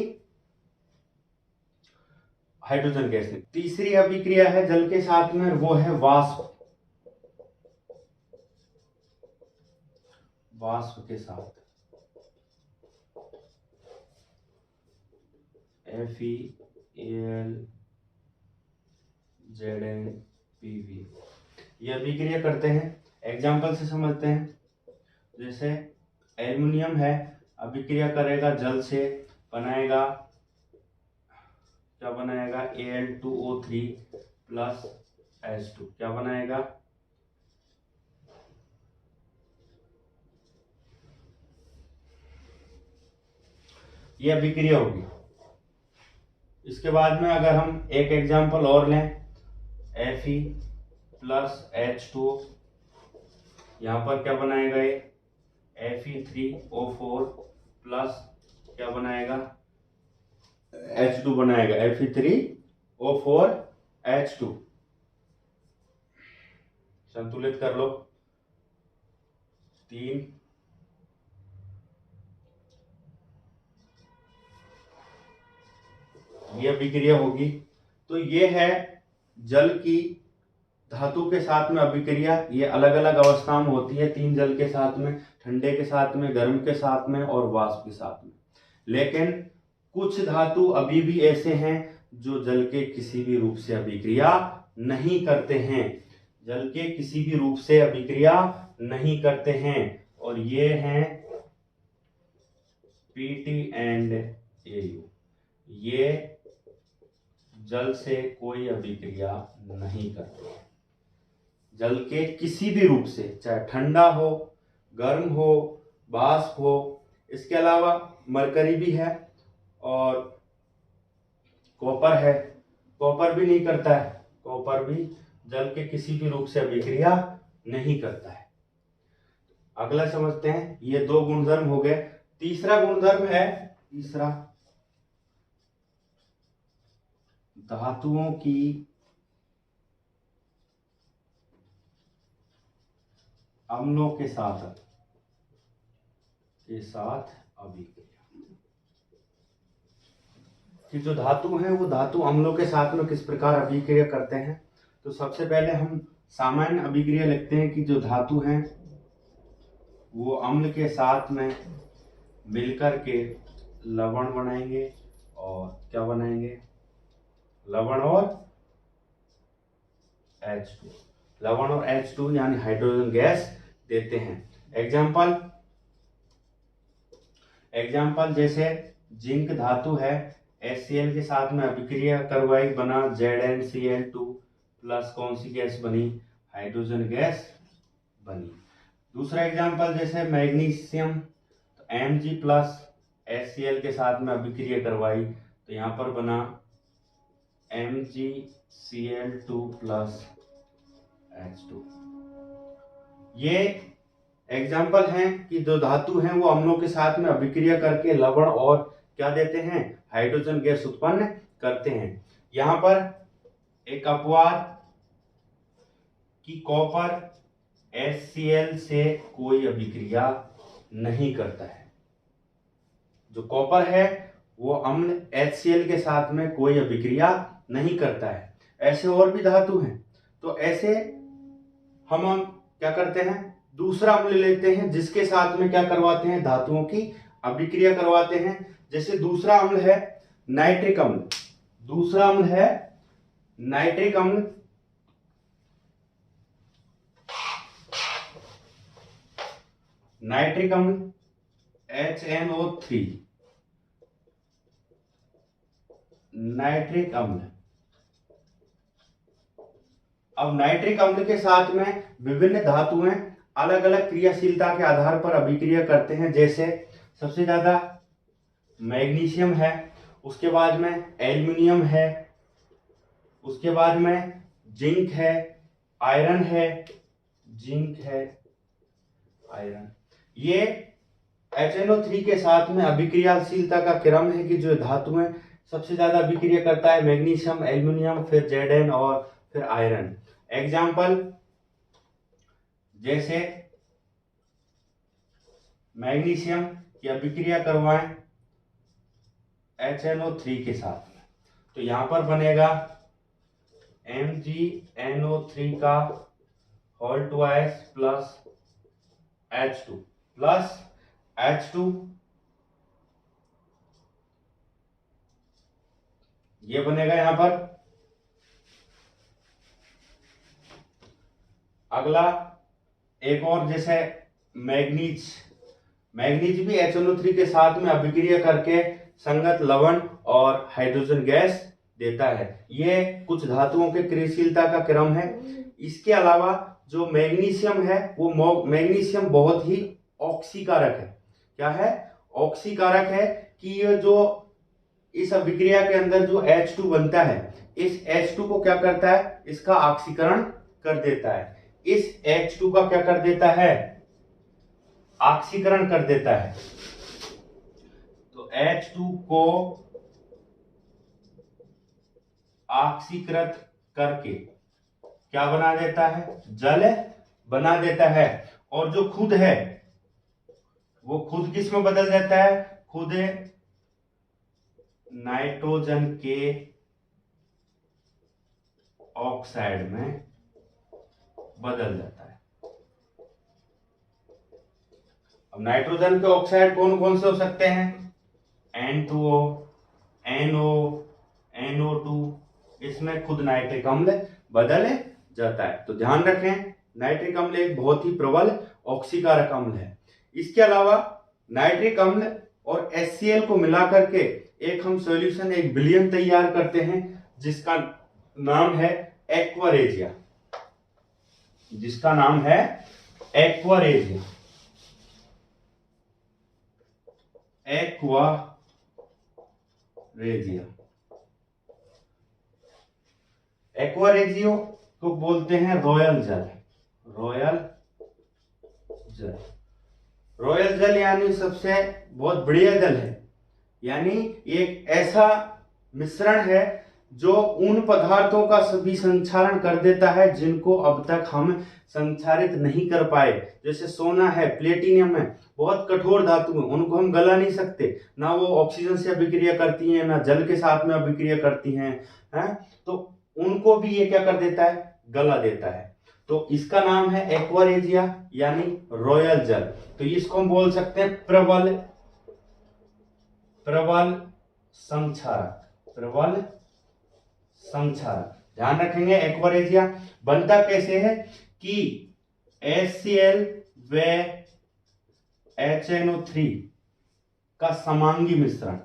हाइड्रोजन गैस। तीसरी अभिक्रिया है जल के साथ में, वो है वाष्प, वाष्प के साथ FeAlZnPV, ये अभिक्रिया करते हैं। एग्जाम्पल से समझते हैं। जैसे एल्युमिनियम है, अभिक्रिया करेगा जल से, बनाएगा क्या बनाएगा, Al2O3 प्लस H2 क्या बनाएगा, ये अभिक्रिया होगी। इसके बाद में अगर हम एक एग्जांपल और लें, Fe प्लस H2O, यहां पर क्या बनाएगा, ये Fe3O4 प्लस क्या बनाएगा, H2 बनाएगा, Fe3O4H2। संतुलित कर लो, 3, ये अभिक्रिया होगी। तो ये है जल की धातु के साथ में अभिक्रिया। ये अलग अलग अवस्था में होती है, 3 जल के साथ में, ठंडे के साथ में, गर्म के साथ में और वाष्प के साथ में। लेकिन कुछ धातु अभी भी ऐसे हैं जो जल के किसी भी रूप से अभिक्रिया नहीं करते हैं, जल के किसी भी रूप से अभिक्रिया नहीं करते हैं, और ये हैं Pt एंड Au। ये जल से कोई अभिक्रिया नहीं करते। जल के किसी भी रूप से, चाहे ठंडा हो, गर्म हो, वाष्प हो, इसके अलावा मरकरी भी है और कॉपर है, कॉपर भी नहीं करता है, कॉपर भी जल के किसी भी रूप से अभिक्रिया नहीं करता है। अगला समझते हैं, ये दो गुणधर्म हो गए। तीसरा गुणधर्म है, तीसरा धातुओं की अम्लों के साथ अभिक्रिया। कि जो धातु हैं वो धातु अम्लों के साथ में किस प्रकार अभिक्रिया करते हैं। तो सबसे पहले हम सामान्य अभिक्रिया लिखते हैं कि जो धातु हैं वो अम्ल के साथ में मिलकर के लवण बनाएंगे और क्या बनाएंगे, लवण और H2, लवण और H2 यानी हाइड्रोजन गैस देते हैं। एग्जाम्पल जैसे जिंक धातु है, HCl के साथ में अभिक्रिया करवाई, बना ZnCl2 प्लस कौन सी गैस बनी, हाइड्रोजन गैस बनी। दूसरा एग्जाम्पल जैसे मैग्नीशियम, तो Mg प्लस HCl के साथ में अभिक्रिया करवाई, तो यहाँ पर बना MgCl2 प्लस H2। ये एग्जाम्पल हैं कि जो धातु हैं वो अम्लों के साथ में अभिक्रिया करके लवण और क्या देते हैं, हाइड्रोजन गैस उत्पन्न करते हैं। यहाँ पर एक अपवाद कि कॉपर HCl से कोई अभिक्रिया नहीं करता है। जो कॉपर है वो अम्ल HCl के साथ में कोई अभिक्रिया नहीं करता है। ऐसे और भी धातु हैं, तो ऐसे हम क्या करते हैं, दूसरा अम्ल लेते हैं जिसके साथ में क्या करवाते हैं, धातुओं की अभिक्रिया करवाते हैं। जैसे दूसरा अम्ल है नाइट्रिक अम्ल, दूसरा अम्ल है नाइट्रिक अम्ल। नाइट्रिक अम्ल HNO3, नाइट्रिक अम्ल। अब नाइट्रिक अम्ल के साथ में विभिन्न धातुएं अलग अलग क्रियाशीलता के आधार पर अभिक्रिया करते हैं। जैसे सबसे ज्यादा मैग्नीशियम है, उसके बाद में एल्युमिनियम है, उसके बाद में जिंक है, आयरन है, जिंक है, आयरन। ये HNO3 के साथ में अभिक्रियाशीलता का क्रम है कि जो धातुएं सबसे ज्यादा अभिक्रिया करता है, मैग्नीशियम, एल्युमिनियम, फिर Zn और फिर आयरन। एग्जाम्पल जैसे मैग्नीशियम की अभिक्रिया करवाएं HNO3 के साथ में, तो यहां पर बनेगा MgNO3 का होल ट्वाइस प्लस H2 ये बनेगा यहां पर। अगला एक और जैसे मैग्नीज भी HNO3 के साथ में अभिक्रिया करके संगत लवण और हाइड्रोजन गैस देता है। ये कुछ धातुओं के क्रियाशीलता का क्रम है। इसके अलावा जो मैग्नीशियम है वो मैग्नीशियम बहुत ही ऑक्सीकारक है। क्या है, ऑक्सीकारक है कि ये जो इस अभिक्रिया के अंदर जो H2 बनता है, इस H2 को क्या करता है, इसका ऑक्सीकरण कर देता है। इस H2 का क्या कर देता है, ऑक्सीकरण कर देता है। तो H2 को ऑक्सीकृत करके क्या बना देता है, जल बना देता है। और जो खुद है वो खुद किस में बदल जाता है, खुद नाइट्रोजन के ऑक्साइड में बदल जाता है। अब नाइट्रोजन के ऑक्साइड कौन कौन से हो सकते हैं, N2O, NO, NO2, इसमें खुद नाइट्रिक अम्ल बदल जाता है। तो ध्यान रखें, नाइट्रिक अम्ल एक बहुत ही प्रबल ऑक्सीकारक अम्ल है। इसके अलावा नाइट्रिक अम्ल और HCl को मिलाकर के एक हम सॉल्यूशन, एक विलयन तैयार करते हैं जिसका नाम है एक्वारेजिया, जिसका नाम है एक्वारेजिया। एक्वारेजिया, एक्वारेजियो को बोलते हैं रॉयल जल। रॉयल जल, रॉयल जल यानी सबसे बहुत बढ़िया जल है, यानी एक ऐसा मिश्रण है जो उन पदार्थों का सभी संचारण कर देता है जिनको अब तक हम संचारित नहीं कर पाए। जैसे सोना है, प्लेटिनियम है, बहुत कठोर धातु है, उनको हम गला नहीं सकते, ना वो ऑक्सीजन से अभिक्रिया करती हैं, ना जल के साथ में अभिक्रिया करती हैं, तो उनको भी ये क्या कर देता है, गला देता है। तो इसका नाम है एक्वारेजिया यानी रॉयल जल। तो इसको हम बोल सकते हैं प्रबल संक्षारक, प्रबल संक्षारक। ध्यान रखेंगे एक्वारेजिया बनता कैसे है कि HCl व HNO3 का समांगी मिश्रण,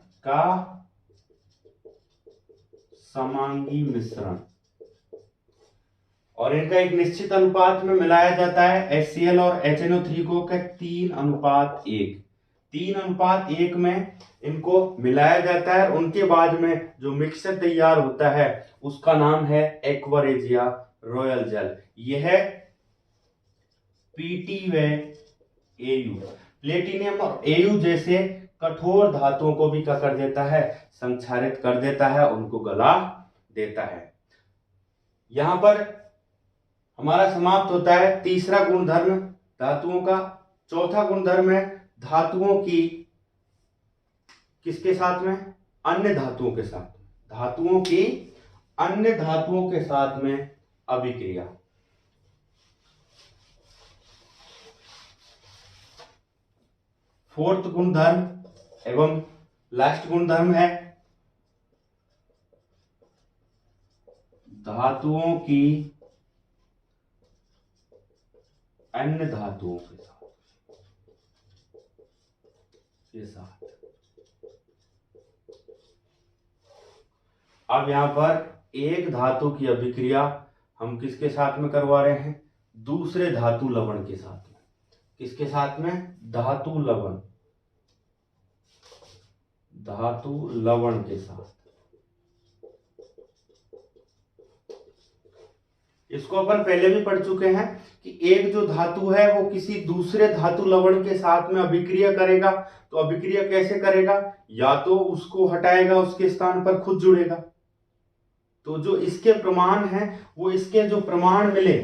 और इनका एक निश्चित अनुपात में मिलाया जाता है। HCl और HNO3 को 3:1, 3:1 में इनको मिलाया जाता है। उनके बाद में जो मिक्सचर तैयार होता है उसका नाम है एक्वारेजिया रॉयल जल। यह PT व AU, प्लेटिनियम और AU जैसे कठोर धातुओं को भी क्या कर देता है, संक्षारित कर देता है, उनको गला देता है। यहां पर हमारा समाप्त होता है तीसरा गुणधर्म धातुओं का। चौथा गुणधर्म है धातुओं की किसके साथ में, अन्य धातुओं के साथ, धातुओं की अन्य धातुओं के साथ में अभिक्रिया। फोर्थ गुणधर्म एवं लास्ट गुणधर्म है धातुओं की अन्य धातुओं के साथ। अब यहां पर एक धातु की अभिक्रिया हम किसके साथ में करवा रहे हैं, दूसरे धातु लवण के साथ में। किसके साथ में, धातु लवण, धातु लवण के साथ। इसको अपन पहले भी पढ़ चुके हैं कि एक जो धातु है वो किसी दूसरे धातु लवण के साथ में अभिक्रिया करेगा। तो अभिक्रिया कैसे करेगा, या तो उसको हटाएगा, उसके स्थान पर खुद जुड़ेगा। तो जो इसके प्रमाण हैं वो इसके जो प्रमाण मिले,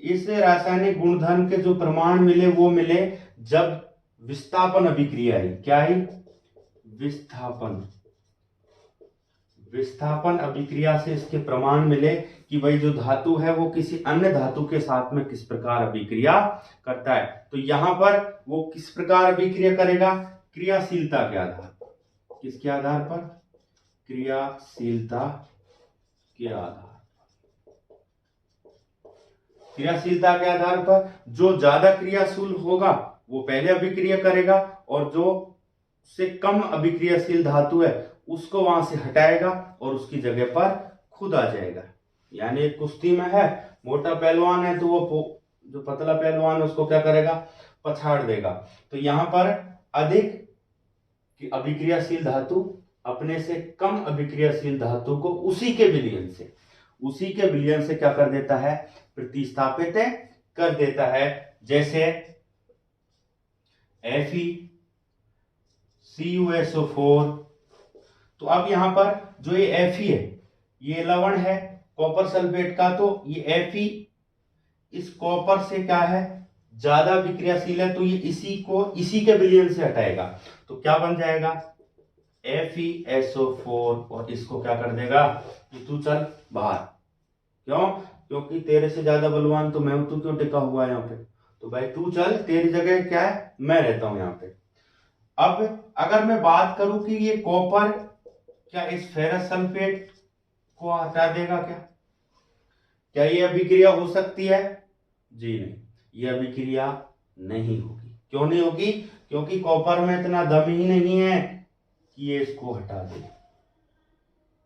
इस रासायनिक गुणधर्म के जो प्रमाण मिले वो मिले जब विस्थापन अभिक्रिया आई। क्या आई, विस्थापन अभिक्रिया से इसके प्रमाण मिले कि भाई जो धातु है वो किसी अन्य धातु के साथ में किस प्रकार अभिक्रिया करता है। तो यहां पर वो किस प्रकार अभिक्रिया करेगा, क्रियाशीलता के आधार पर। किसके आधार पर, क्रियाशीलता के आधार, क्रियाशीलता के आधार पर। जो ज्यादा क्रियाशील होगा वो पहले अभिक्रिया करेगा, और जो से कम अभिक्रियाशील धातु है उसको वहां से हटाएगा और उसकी जगह पर खुद आ जाएगा। यानी एक कुश्ती में है, मोटा पहलवान है तो वो जो पतला पहलवान है उसको क्या करेगा, पछाड़ देगा। तो यहां पर अधिक अभिक्रियाशील धातु अपने से कम अभिक्रियाशील धातु को उसी के विलयन से क्या कर देता है, प्रतिस्थापित कर देता है। जैसे FeCuSO4। तो अब यहां पर जो ये Fe है ये लवण है कॉपर सल्फेट का, तो ये Fe इस कॉपर से क्या है, ज्यादा विक्रियाशील है, तो ये इसी के विलयन से हटाएगा। तो क्या बन जाएगा, FeSO4, और इसको क्या कर देगा कि तू चल बाहर। क्यों, क्योंकि तेरे से ज्यादा बलवान तो मैं हूं, तू क्यों टिका हुआ है यहाँ पे, तो भाई तू चल, तेरी जगह क्या है, मैं रहता हूं यहाँ पे। अब अगर मैं बात करूं कि ये कॉपर क्या इस फेरस सल्फेट को हटा देगा, क्या ये अभिक्रिया हो सकती है, जी नहीं, ये अभिक्रिया नहीं होगी। क्यों नहीं होगी, क्योंकि कॉपर में इतना दम ही नहीं है कि ये इसको हटा दे।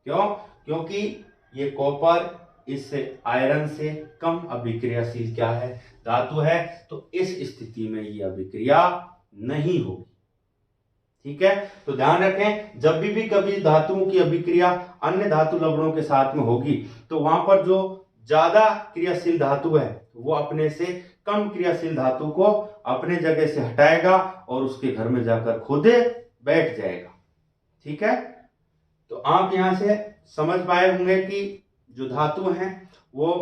क्यों? क्योंकि ये कॉपर इस आयरन से कम अभिक्रियाशील क्या है, धातु है, तो इस स्थिति में ये अभिक्रिया नहीं होगी। ठीक है, तो ध्यान रखें, जब भी कभी धातुओं की अभिक्रिया अन्य धातु लवणों के साथ में होगी तो वहां पर जो ज्यादा क्रियाशील धातु है वो अपने से कम क्रियाशील धातु को अपने जगह से हटाएगा और उसके घर में जाकर खुद बैठ जाएगा। ठीक है, तो आप यहां से समझ पाए होंगे कि जो धातु हैं वो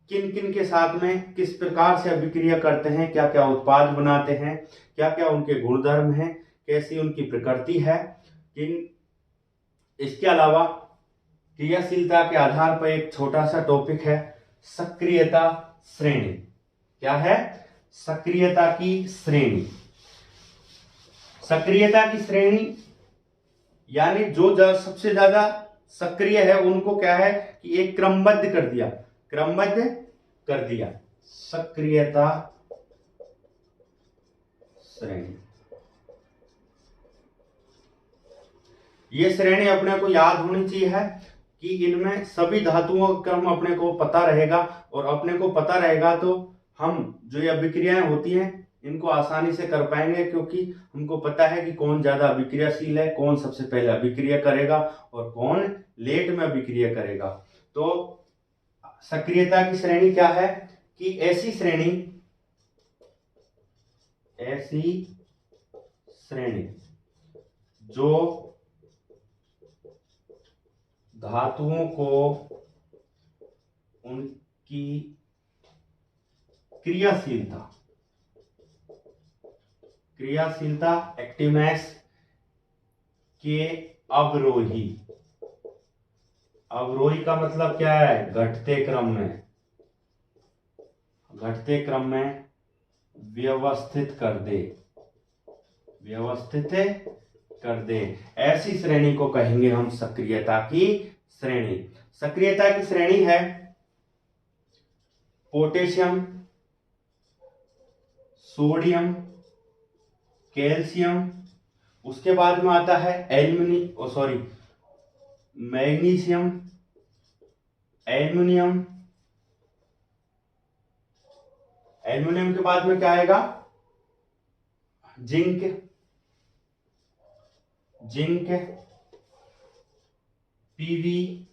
किन किन के साथ में किस प्रकार से अभिक्रिया करते हैं, क्या क्या उत्पाद बनाते हैं, क्या क्या उनके गुणधर्म हैं, कैसी उनकी प्रकृति है। इसके अलावा क्रियाशीलता के आधार पर एक छोटा सा टॉपिक है सक्रियता श्रेणी। क्या है? सक्रियता की श्रेणी। सक्रियता की श्रेणी यानी जो सबसे ज्यादा सक्रिय है उनको क्या है कि एक क्रमबद्ध कर दिया, क्रमबद्ध कर दिया, सक्रियता श्रेणी। ये श्रेणी अपने को याद होनी चाहिए है कि इनमें सभी धातुओं का क्रम अपने को पता रहेगा, और अपने को पता रहेगा तो हम जो ये अभिक्रियाएं होती हैं इनको आसानी से कर पाएंगे, क्योंकि हमको पता है कि कौन ज्यादा अभिक्रियाशील है, कौन सबसे पहले अभिक्रिया करेगा और कौन लेट में अभिक्रिया करेगा। तो सक्रियता की श्रेणी क्या है कि ऐसी श्रेणी जो धातुओं को उनकी क्रियाशीलता एक्टिवनेस के अवरोही का मतलब क्या है? घटते क्रम में व्यवस्थित कर दे, ऐसी श्रेणी को कहेंगे हम सक्रियता की श्रेणी। सक्रियता की श्रेणी है पोटेशियम, सोडियम, कैल्शियम, उसके बाद में आता है मैग्नीशियम, एल्युमिनियम के बाद में क्या आएगा? जिंक, पीवी,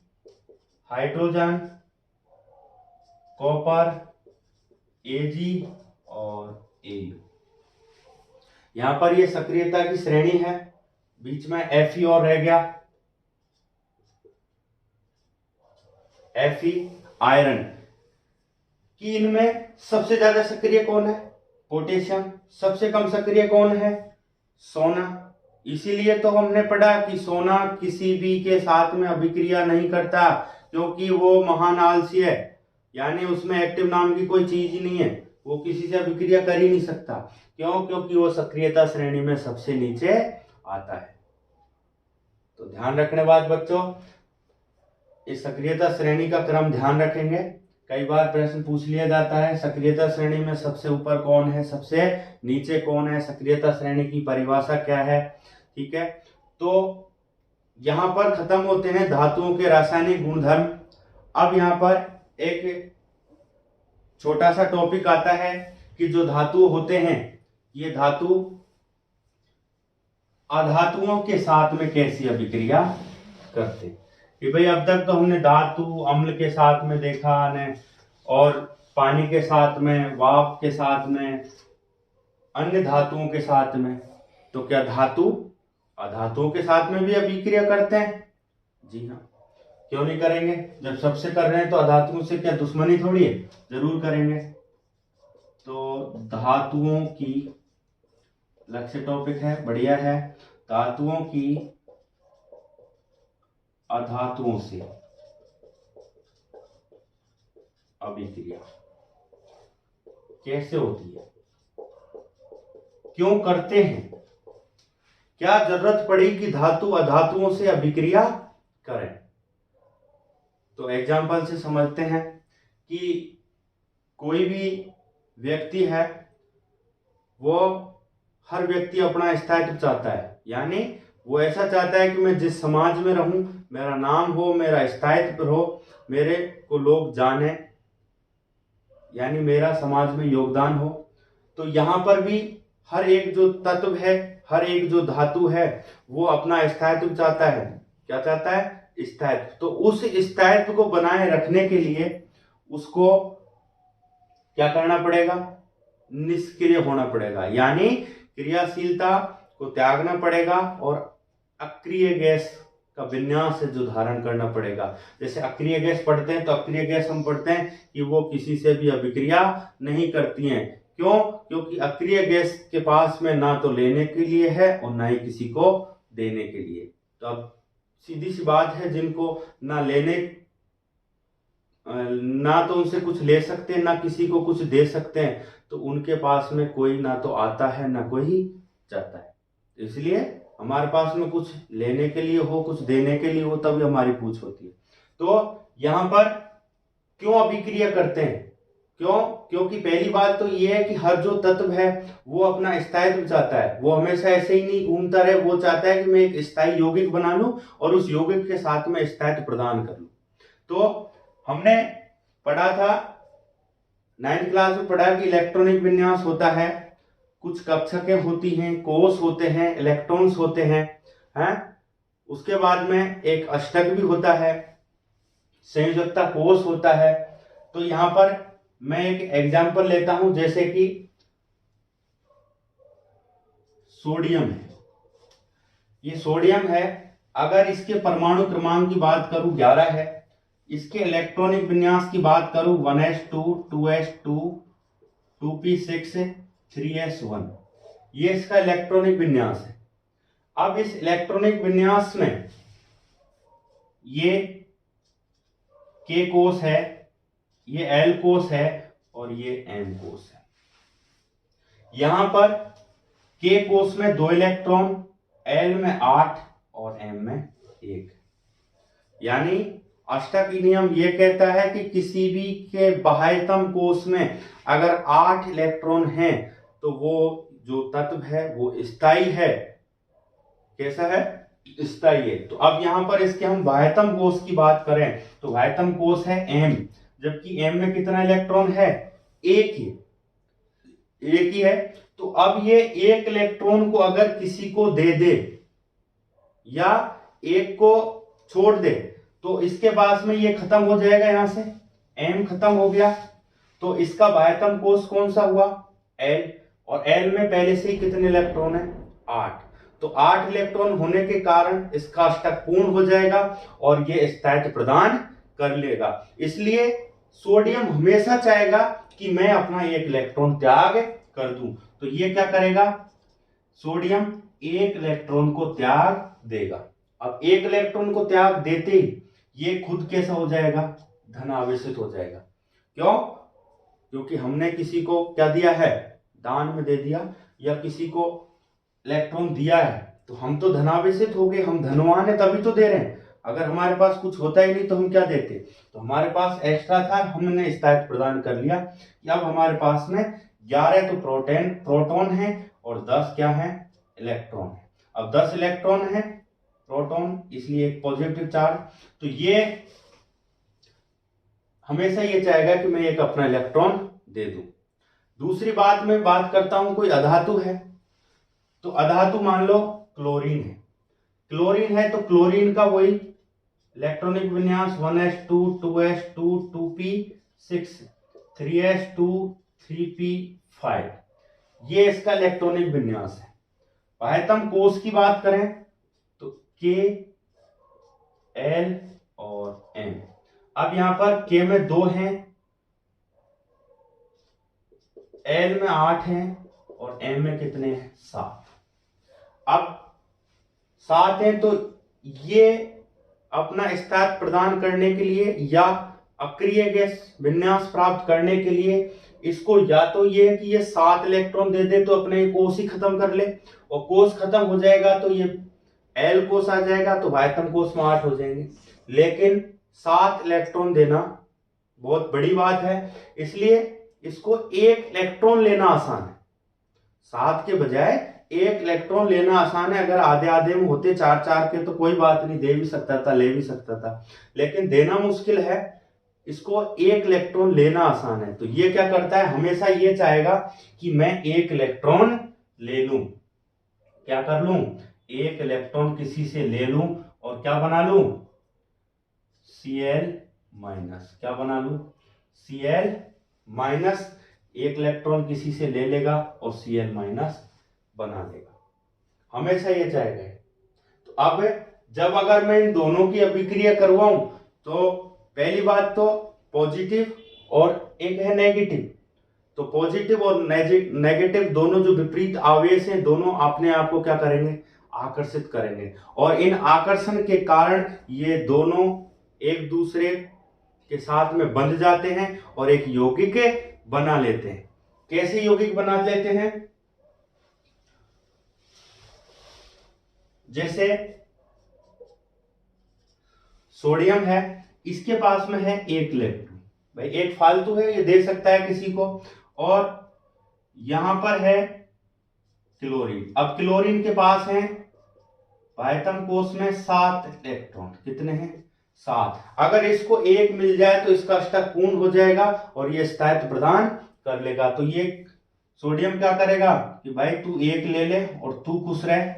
हाइड्रोजन, कॉपर, एजी और एयू। यहां पर ये सक्रियता की श्रेणी है। बीच में एफई और रह गया, एफई आयरन कि इनमें सबसे ज्यादा सक्रिय कौन है? पोटेशियम। सबसे कम सक्रिय कौन है? सोना। इसीलिए तो हमने पढ़ा कि सोना किसी भी के साथ में अभिक्रिया नहीं करता, क्योंकि वो महान आलसी है, यानी उसमें एक्टिव नाम की कोई चीज ही नहीं है, वो किसी से अभिक्रिया कर ही नहीं सकता। क्यों? क्योंकि वो सक्रियता श्रेणी में सबसे नीचे आता है। तो ध्यान रखने बाद बच्चों, इस सक्रियता श्रेणी का क्रम ध्यान रखेंगे। कई बार प्रश्न पूछ लिया जाता है सक्रियता श्रेणी में सबसे ऊपर कौन है, सबसे नीचे कौन है, सक्रियता श्रेणी की परिभाषा क्या है। ठीक है, तो यहां पर खत्म होते हैं धातुओं के रासायनिक गुणधर्म। अब यहां पर एक छोटा सा टॉपिक आता है कि जो धातु होते हैं ये धातु अधातुओं के साथ में कैसी अभिक्रिया करते। कि भाई अब तक तो हमने धातु अम्ल के साथ में देखा ने, और पानी के साथ में, वाष्प के साथ में, अन्य धातुओं के साथ में। तो क्या धातु अधातुओं के साथ में भी अभिक्रिया करते हैं? जी हाँ, क्यों नहीं करेंगे? जब सबसे कर रहे हैं तो अधातुओं से क्या दुश्मनी थोड़ी है, जरूर करेंगे। तो धातुओं की लक्ष्य टॉपिक है, बढ़िया है। धातुओं की अधातुओं से अभिक्रिया कैसे होती है, क्यों करते हैं, क्या जरूरत पड़ी कि धातु अधातुओं से अभिक्रिया करें। तो एग्जाम्पल से समझते हैं कि कोई भी व्यक्ति है, वो हर व्यक्ति अपना स्थायित्व चाहता है, यानी वो ऐसा चाहता है कि मैं जिस समाज में रहूं, मेरा नाम हो, मेरा स्थायित्व हो, मेरे को लोग जाने, यानी मेरा समाज में योगदान हो। तो यहाँ पर भी हर एक जो तत्व है, हर एक जो धातु है, वो अपना स्थायित्व चाहता है। क्या चाहता है? स्थायित्व। तो उस स्थायित्व को बनाए रखने के लिए उसको क्या करना पड़ेगा? निष्क्रिय होना पड़ेगा, यानी क्रियाशीलता को त्यागना पड़ेगा और अक्रिय गैस का विन्यास है जो धारण करना पड़ेगा। जैसे अक्रिय गैस पढ़ते हैं तो अक्रिय गैस हम पढ़ते हैं कि वो किसी से भी अभिक्रिया नहीं करती हैं। क्यों? क्योंकि अक्रिय गैस के पास में ना तो लेने के लिए है और ना ही किसी को देने के लिए। तो अब सीधी सी बात है, जिनको ना लेने, ना तो उनसे कुछ ले सकते हैं, ना किसी को कुछ दे सकते हैं, तो उनके पास में कोई ना तो आता है ना कोई जाता है। इसलिए हमारे पास में कुछ लेने के लिए हो, कुछ देने के लिए हो, तभी हमारी पूछ होती है। तो यहाँ पर क्यों अभिक्रिया करते हैं? क्यों? क्योंकि पहली बात तो ये है कि हर जो तत्व है वो अपना स्थायित्व चाहता है। वो हमेशा ऐसे ही नहीं घूमता रहे, वो चाहता है कि मैं एक स्थायी यौगिक बना लूं और उस यौगिक के साथ में स्थायित्व प्रदान कर लूं। तो हमने पढ़ा था 9th क्लास में पढ़ा कि इलेक्ट्रॉनिक विन्यास होता है, कुछ कक्षकें होती हैं, कोष होते हैं, इलेक्ट्रॉन्स होते हैं। उसके बाद में एक अष्टक भी होता है, संयोजकता कोष होता है। तो यहाँ पर मैं एक एग्जांपल लेता हूं, जैसे कि सोडियम है। ये सोडियम है, अगर इसके परमाणु क्रमांक की बात करूं 11 है, इसके इलेक्ट्रॉनिक विन्यास की बात करूं 1s2 2s2 2p6 3s1, ये इसका इलेक्ट्रॉनिक विन्यास है। अब इस इलेक्ट्रॉनिक विन्यास में ये K कोष है, ये L कोष है और ये M कोष है। यहां पर K कोष में 2 इलेक्ट्रॉन, L में 8 और M में 1। यानी अष्टक नियम ये कहता है कि किसी भी के बाह्यतम कोष में अगर 8 इलेक्ट्रॉन हैं तो वो जो तत्व है वो स्थायी है। कैसा है? स्थायी है। तो अब यहां पर इसके हम बाह्यतम कोष की बात करें तो बाह्यतम कोष है M, जबकि M में कितना इलेक्ट्रॉन है? एक ही है। तो अब ये एक इलेक्ट्रॉन को अगर किसी को दे दे या एक को छोड़ दे तो इसके पास में ये खत्म हो जाएगा, यहां से M खत्म हो गया। तो इसका बाह्यतम कोष कौन सा हुआ? L, और L में पहले से ही कितने इलेक्ट्रॉन है? 8। तो 8 इलेक्ट्रॉन होने के कारण इसका अष्टक पूर्ण हो जाएगा और ये स्थायित्व प्रदान कर लेगा। इसलिए सोडियम हमेशा चाहेगा कि मैं अपना एक इलेक्ट्रॉन त्याग कर दूं। तो ये क्या करेगा? सोडियम एक इलेक्ट्रॉन को त्याग देगा। अब एक इलेक्ट्रॉन को त्याग देते ही ये खुद कैसा हो जाएगा? धनावेशित हो जाएगा। क्यों? क्योंकि हमने किसी को क्या दिया है? दान में दे दिया, या किसी को इलेक्ट्रॉन दिया है तो हम तो धनावेशित हो गए, हम धनवान है तभी तो दे रहे हैं। अगर हमारे पास कुछ होता ही नहीं तो हम क्या देते? तो हमारे पास एक्स्ट्रा था, हमने स्थायित्व प्रदान कर लिया। अब हमारे पास में 11 तो प्रोटॉन है और 10 क्या है? इलेक्ट्रॉन है। अब 10 इलेक्ट्रॉन है, प्रोटॉन, इसलिए एक पॉजिटिव चार्ज। तो ये हमेशा ये चाहेगा कि मैं एक अपना इलेक्ट्रॉन दे दूं। दूसरी बात मैं बात करता हूं, कोई अधातु है तो अधातु मान लो क्लोरीन है। क्लोरीन है तो क्लोरीन का वही इलेक्ट्रॉनिक विन्यास 1s2 2s2 2p6 3s2 3p5, ये इसका इलेक्ट्रॉनिक विन्यास है। बाह्यतम कोष की बात करें तो K, L और M। अब यहां पर K में 2 हैं, L में 8 हैं और M में कितने हैं? 7। अब 7 हैं तो ये अपना स्थायित्व प्रदान करने के लिए या अक्रिय गैस विन्यास प्राप्त करने के लिए इसको या तो ये है कि ये 7 इलेक्ट्रॉन दे दे तो अपने कोष ही खत्म कर ले, और कोष खत्म हो जाएगा तो ये L कोष आ जाएगा तो बाह्यतम कोष में 8 हो जाएंगे। लेकिन 7 इलेक्ट्रॉन देना बहुत बड़ी बात है, इसलिए इसको एक इलेक्ट्रॉन लेना आसान है। 7 के बजाय एक इलेक्ट्रॉन लेना आसान है, अगर आधे आधे में होते चार चार के तो कोई बात नहीं, दे भी सकता था, ले भी सकता था, लेकिन देना मुश्किल है। इसको एक इलेक्ट्रॉन लेना आसान है, तो ये क्या करता है, हमेशा ये चाहेगा कि मैं एक इलेक्ट्रॉन ले लूं, क्या कर लूं, एक इलेक्ट्रॉन किसी से ले लूं और क्या बना लूं, Cl माइनस, क्या बना लूं, Cl माइनस, एक इलेक्ट्रॉन किसी से ले लेगा और Cl माइनस बना लेगा, हमेशा ये चाहेगा। तो अब जब अगर मैं इन दोनों की अभिक्रिया करवाऊं तो पहली बात तो पॉजिटिव और एक है नेगेटिव, तो पॉजिटिव और नेगेटिव दोनों जो विपरीत आवेश हैं दोनों अपने आप को क्या करेंगे, आकर्षित करेंगे, और इन आकर्षण के कारण ये दोनों एक दूसरे के साथ में बंध जाते हैं और एक यौगिक बना लेते हैं। कैसे यौगिक बना लेते हैं, जैसे सोडियम है, इसके पास में है एक इलेक्ट्रॉन, भाई एक फालतू है, ये दे सकता है किसी को, और यहां पर है क्लोरीन। अब क्लोरीन के पास है बाह्यतम कोश में 7 इलेक्ट्रॉन, कितने हैं, 7। अगर इसको एक मिल जाए तो इसका स्तर पूर्ण हो जाएगा और ये स्थायित्व प्रदान कर लेगा। तो ये सोडियम क्या करेगा कि भाई तू एक ले ले और तू खुश रह,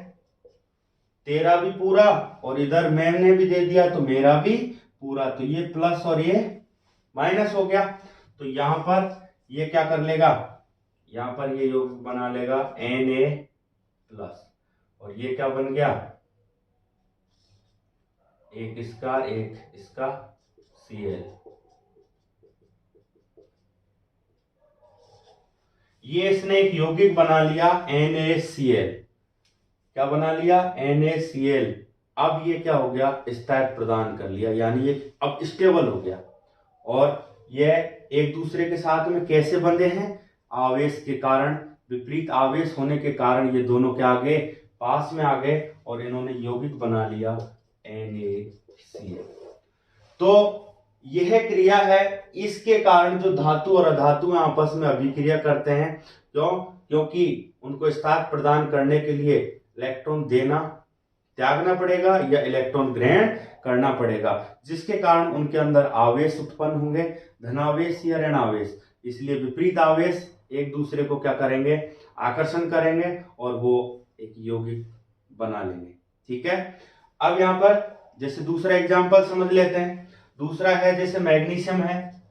तेरा भी पूरा, और इधर मैंने भी दे दिया तो मेरा भी पूरा, तो ये प्लस और ये माइनस हो गया। तो यहां पर ये क्या कर लेगा, यहां पर ये यौगिक बना लेगा Na+, और ये क्या बन गया, एक इसका Cl। ये इसने एक यौगिक बना लिया NaCl, क्या बना लिया, NaCl। अब ये क्या हो गया, स्थायित्व प्रदान कर लिया, यानी ये अब स्टेबल हो गया, और ये एक दूसरे के साथ में कैसे बंधे हैं, आवेश के कारण, विपरीत आवेश होने के कारण ये दोनों क्या आ गए, पास में आ गए, और इन्होंने यौगिक बना लिया NaCl। तो यह क्रिया है, इसके कारण जो धातु और अधातु आपस में अभिक्रिया करते हैं, क्यों, क्योंकि उनको स्थायित्व प्रदान करने के लिए इलेक्ट्रॉन देना त्यागना पड़ेगा या इलेक्ट्रॉन ग्रहण करना पड़ेगा, जिसके कारण उनके अंदर आवेश उत्पन्न होंगे, धनावेश या ऋणावेश। इसलिए विपरीत आवेश एक दूसरे को क्या करेंगे, आकर्षण करेंगे, और वो एक यौगिक बना लेंगे। ठीक है, अब यहां पर जैसे दूसरा एग्जांपल समझ लेते हैं। दूसरा है जैसे मैग्नीशियम है,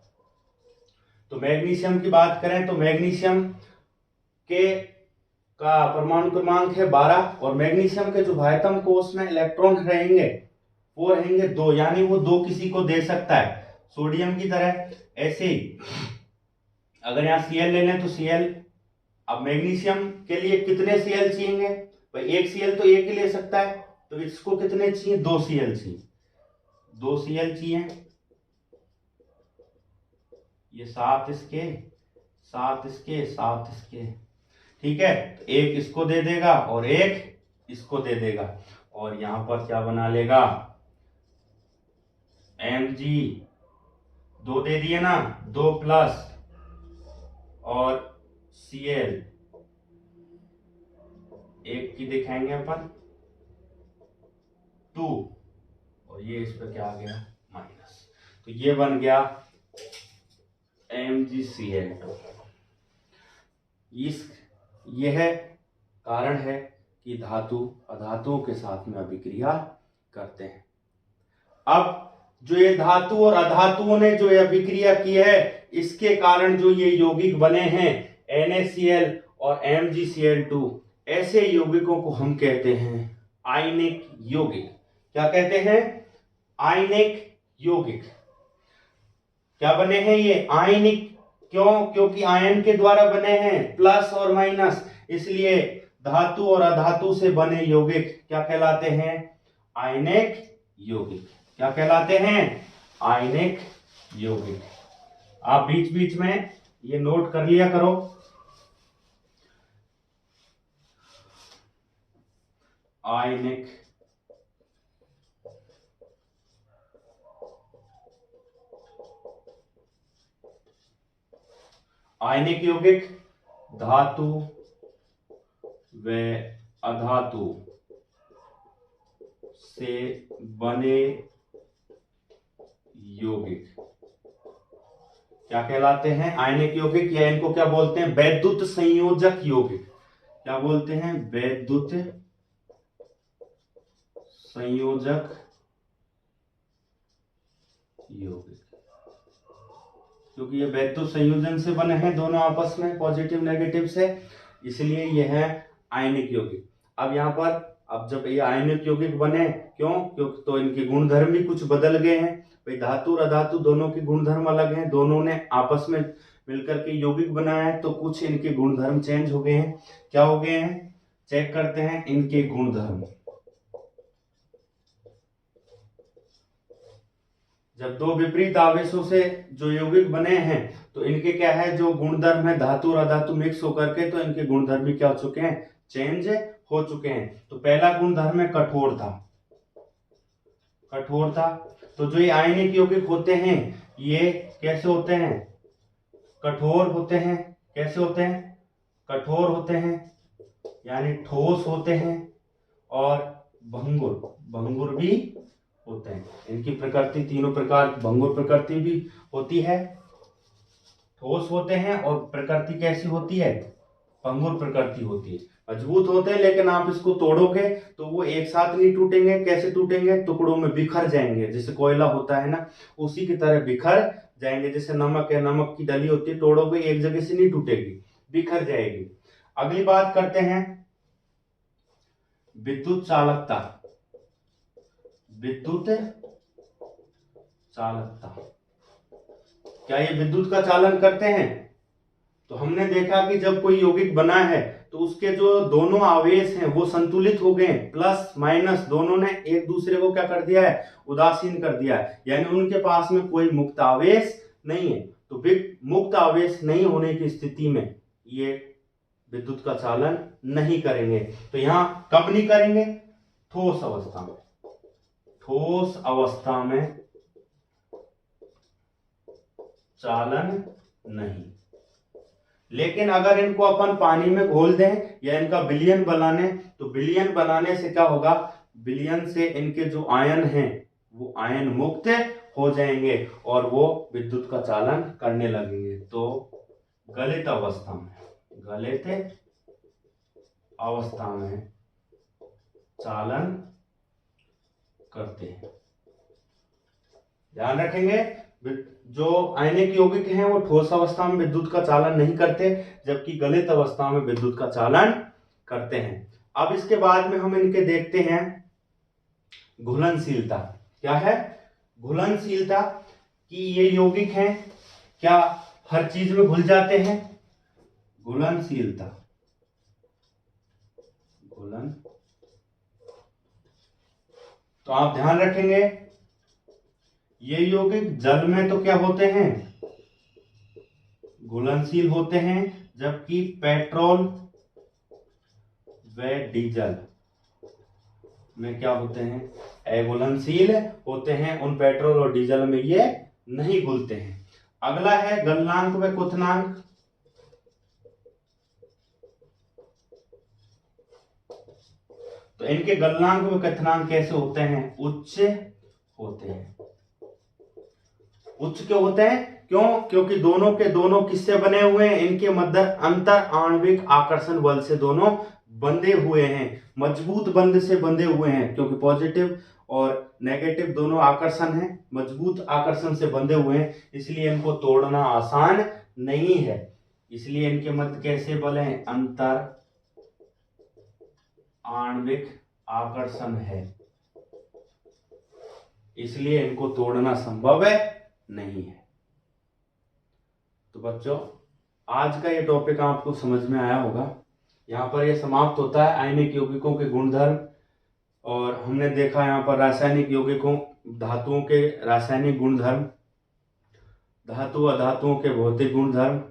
तो मैग्नीशियम की बात करें तो मैग्नीशियम के का परमाणु क्रमांक है 12, और मैग्नीशियम के जो बाह्यतम कोश में इलेक्ट्रॉन रहेंगे वो रहेंगे 2, यानी वो 2 किसी को दे सकता है, सोडियम की तरह। ऐसे ही अगर यहाँ Cl ले लें तो Cl, अब मैग्नीशियम के लिए कितने Cl चाहिए, भाई एक Cl तो एक ही ले सकता है, तो इसको कितने चाहिए, 2 Cl चाहिए, 2 Cl चाहिए, ये 7 इसके 7 इसके 7 इसके, ठीक है, तो एक इसको दे देगा और एक इसको दे देगा, और यहां पर क्या बना लेगा, Mg, 2 दे दिए ना, 2 प्लस, और Cl एक की दिखाएंगे अपन 2, और ये इस पर क्या आ गया, माइनस, तो ये बन गया MgCl2। यह कारण है कि धातु अधातुओं के साथ में अभिक्रिया करते हैं। अब जो ये धातु और अधातुओं ने जो ये अभिक्रिया की है, इसके कारण जो ये यौगिक बने हैं NaCl और MgCl2, ऐसे यौगिकों को हम कहते हैं आयनिक यौगिक। क्या कहते हैं, आयनिक यौगिक। क्या बने हैं ये, आयनिक, क्यों, क्योंकि आयन के द्वारा बने हैं, प्लस और माइनस, इसलिए धातु और अधातु से बने यौगिक क्या कहलाते हैं, आयनिक यौगिक। क्या कहलाते हैं, आयनिक यौगिक। आप बीच बीच में ये नोट कर लिया करो। आयनिक आयनिक यौगिक धातु व अधातु से बने यौगिक क्या कहलाते हैं? आयनिक यौगिक, या इनको क्या बोलते हैं? वैद्युत संयोजक यौगिक। क्या बोलते हैं? वैद्युत संयोजक यौगिक। क्योंकि ये वैद्युत संयोजन से बने हैं दोनों आपस में, पॉजिटिव नेगेटिव से, इसलिए ये है आयनिक यौगिक। अब यहाँ पर जब ये आयनिक यौगिक बने, क्यों? क्योंकि तो इनके गुणधर्म भी कुछ बदल गए हैं। भाई धातु और अधातु दोनों के गुणधर्म अलग हैं, दोनों ने आपस में मिलकर के यौगिक बनाया है, तो कुछ इनके गुणधर्म चेंज हो गए हैं। क्या हो गए हैं? चेक करते हैं इनके गुणधर्म। जब दो विपरीत आवेशों से जो यौगिक बने हैं, तो इनके क्या है, जो गुणधर्म है, धातु और अधातु मिक्स होकर के, तो इनके गुणधर्म भी क्या हो चुके हैं? चेंज हो चुके हैं। तो पहला गुणधर्म है कठोरता। कठोरता, तो जो ये आयनिक यौगिक होते हैं, ये कैसे होते हैं? कठोर होते हैं। कैसे होते हैं? कठोर होते हैं, यानी ठोस होते हैं, और भंगुर भी होते हैं। इनकी प्रकृति तीनों प्रकार की भंगुर प्रकृति भी होती है, ठोस होते हैं, और प्रकृति कैसी होती है? भंगुर प्रकृति होती है। मजबूत होते हैं, लेकिन आप इसको तोड़ोगे तो वो एक साथ नहीं टूटेंगे। कैसे टूटेंगे? टुकड़ों में बिखर जाएंगे, जैसे कोयला होता है ना, उसी की तरह बिखर जाएंगे। जैसे नमक है, नमक की डली होती है, तोड़ोगे एक जगह से नहीं टूटेगी, बिखर जाएगी। अगली बात करते हैं विद्युत चालकता। विद्युत चालकता, क्या ये विद्युत का चालन करते हैं? तो हमने देखा कि जब कोई यौगिक बना है, तो उसके जो दोनों आवेश हैं वो संतुलित हो गए, प्लस माइनस दोनों ने एक दूसरे को क्या कर दिया है? उदासीन कर दिया है, यानी उनके पास में कोई मुक्त आवेश नहीं है। तो मुक्त आवेश नहीं होने की स्थिति में ये विद्युत का चालन नहीं करेंगे। तो यहां कब नहीं करेंगे? ठोस अवस्था में। ठोस अवस्था में चालन नहीं। लेकिन अगर इनको अपन पानी में घोल दें या इनका विलयन बनाने, तो विलयन बनाने से क्या होगा? विलयन से इनके जो आयन हैं वो आयन मुक्त हो जाएंगे और वो विद्युत का चालन करने लगेंगे। तो गलित अवस्था में चालन करते हैं। ध्यान रखेंगे, जो आयनिक यौगिक हैं वो ठोस अवस्था में विद्युत का चालन नहीं करते, जबकि गलित अवस्था में विद्युत का चालन करते हैं। अब इसके बाद में हम इनके देखते हैं घुलनशीलता। क्या है? घुलनशीलता, कि ये यौगिक हैं क्या हर चीज में घुल जाते हैं? घुलनशीलता, तो आप ध्यान रखेंगे ये यौगिक जल में तो क्या होते हैं? घुलनशील होते हैं, जबकि पेट्रोल व डीजल में क्या होते हैं? अघुलनशील होते हैं। उन पेट्रोल और डीजल में ये नहीं घुलते हैं। अगला है गलनांक व क्वथनांक। तो इनके गलनांक व क्वथनांक कैसे होते हैं? उच्च होते हैं। उच्च क्यों होते हैं? क्यों? क्योंकि दोनों के दोनों किससे बने हुए हैं? इनके मध्य अंतर आणविक आकर्षण बल से दोनों बंधे हुए हैं, मजबूत बंध से बंधे हुए हैं। क्योंकि पॉजिटिव और नेगेटिव दोनों आकर्षण हैं, मजबूत आकर्षण से बंधे हुए हैं, इसलिए इनको तोड़ना आसान नहीं है। इसलिए इनके मध्य कैसे बल हैं? अंतर आणविक आकर्षण है, इसलिए इनको तोड़ना संभव नहीं है। तो बच्चों, आज का ये टॉपिक आपको समझ में आया होगा। यहाँ पर ये समाप्त होता है आयनिक यौगिकों के गुणधर्म, और हमने देखा यहाँ पर रासायनिक यौगिकों, धातुओं के रासायनिक गुणधर्म, धातु अधातुओं के भौतिक गुणधर्म,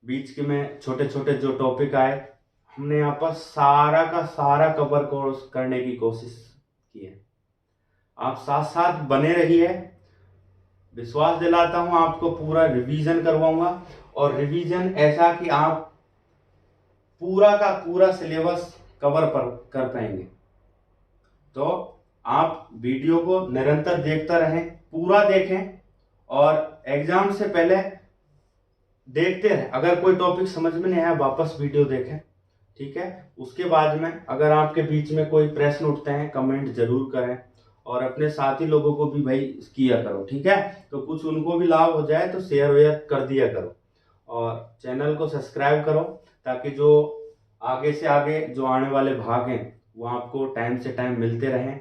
बीच के में छोटे छोटे जो टॉपिक आए, हमने यहाँ पर सारा का सारा कवर करने की कोशिश की है। आप साथ साथ बने रहिए, विश्वास दिलाता हूं आपको पूरा रिवीजन करवाऊंगा, और रिवीजन ऐसा कि आप पूरा का पूरा सिलेबस कवर कर पाएंगे। तो आप वीडियो को निरंतर देखते रहें, पूरा देखें और एग्जाम से पहले देखते रहें। अगर कोई टॉपिक समझ में नहीं आया वापस वीडियो देखें, ठीक है। उसके बाद में अगर आपके बीच में कोई प्रश्न उठते हैं कमेंट जरूर करें और अपने साथी लोगों को भी भाई किया करो, ठीक है। तो कुछ उनको भी लाभ हो जाए तो शेयर वेयर कर दिया करो और चैनल को सब्सक्राइब करो, ताकि जो आगे से आगे जो आने वाले भाग हैं वो आपको टाइम से टाइम मिलते रहें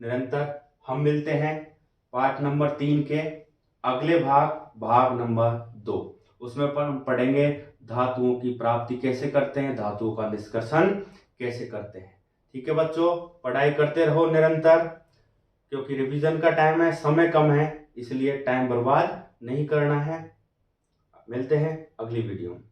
निरंतर। हम मिलते हैं पार्ट नंबर 3 के अगले भाग नंबर 2। उसमें पर हम पढ़ेंगे धातुओं की प्राप्ति कैसे करते हैं, धातुओं का निष्कर्षण कैसे करते हैं। ठीक है बच्चों, पढ़ाई करते रहो निरंतर, क्योंकि रिवीजन का टाइम है, समय कम है, इसलिए टाइम बर्बाद नहीं करना है। मिलते हैं अगली वीडियो में।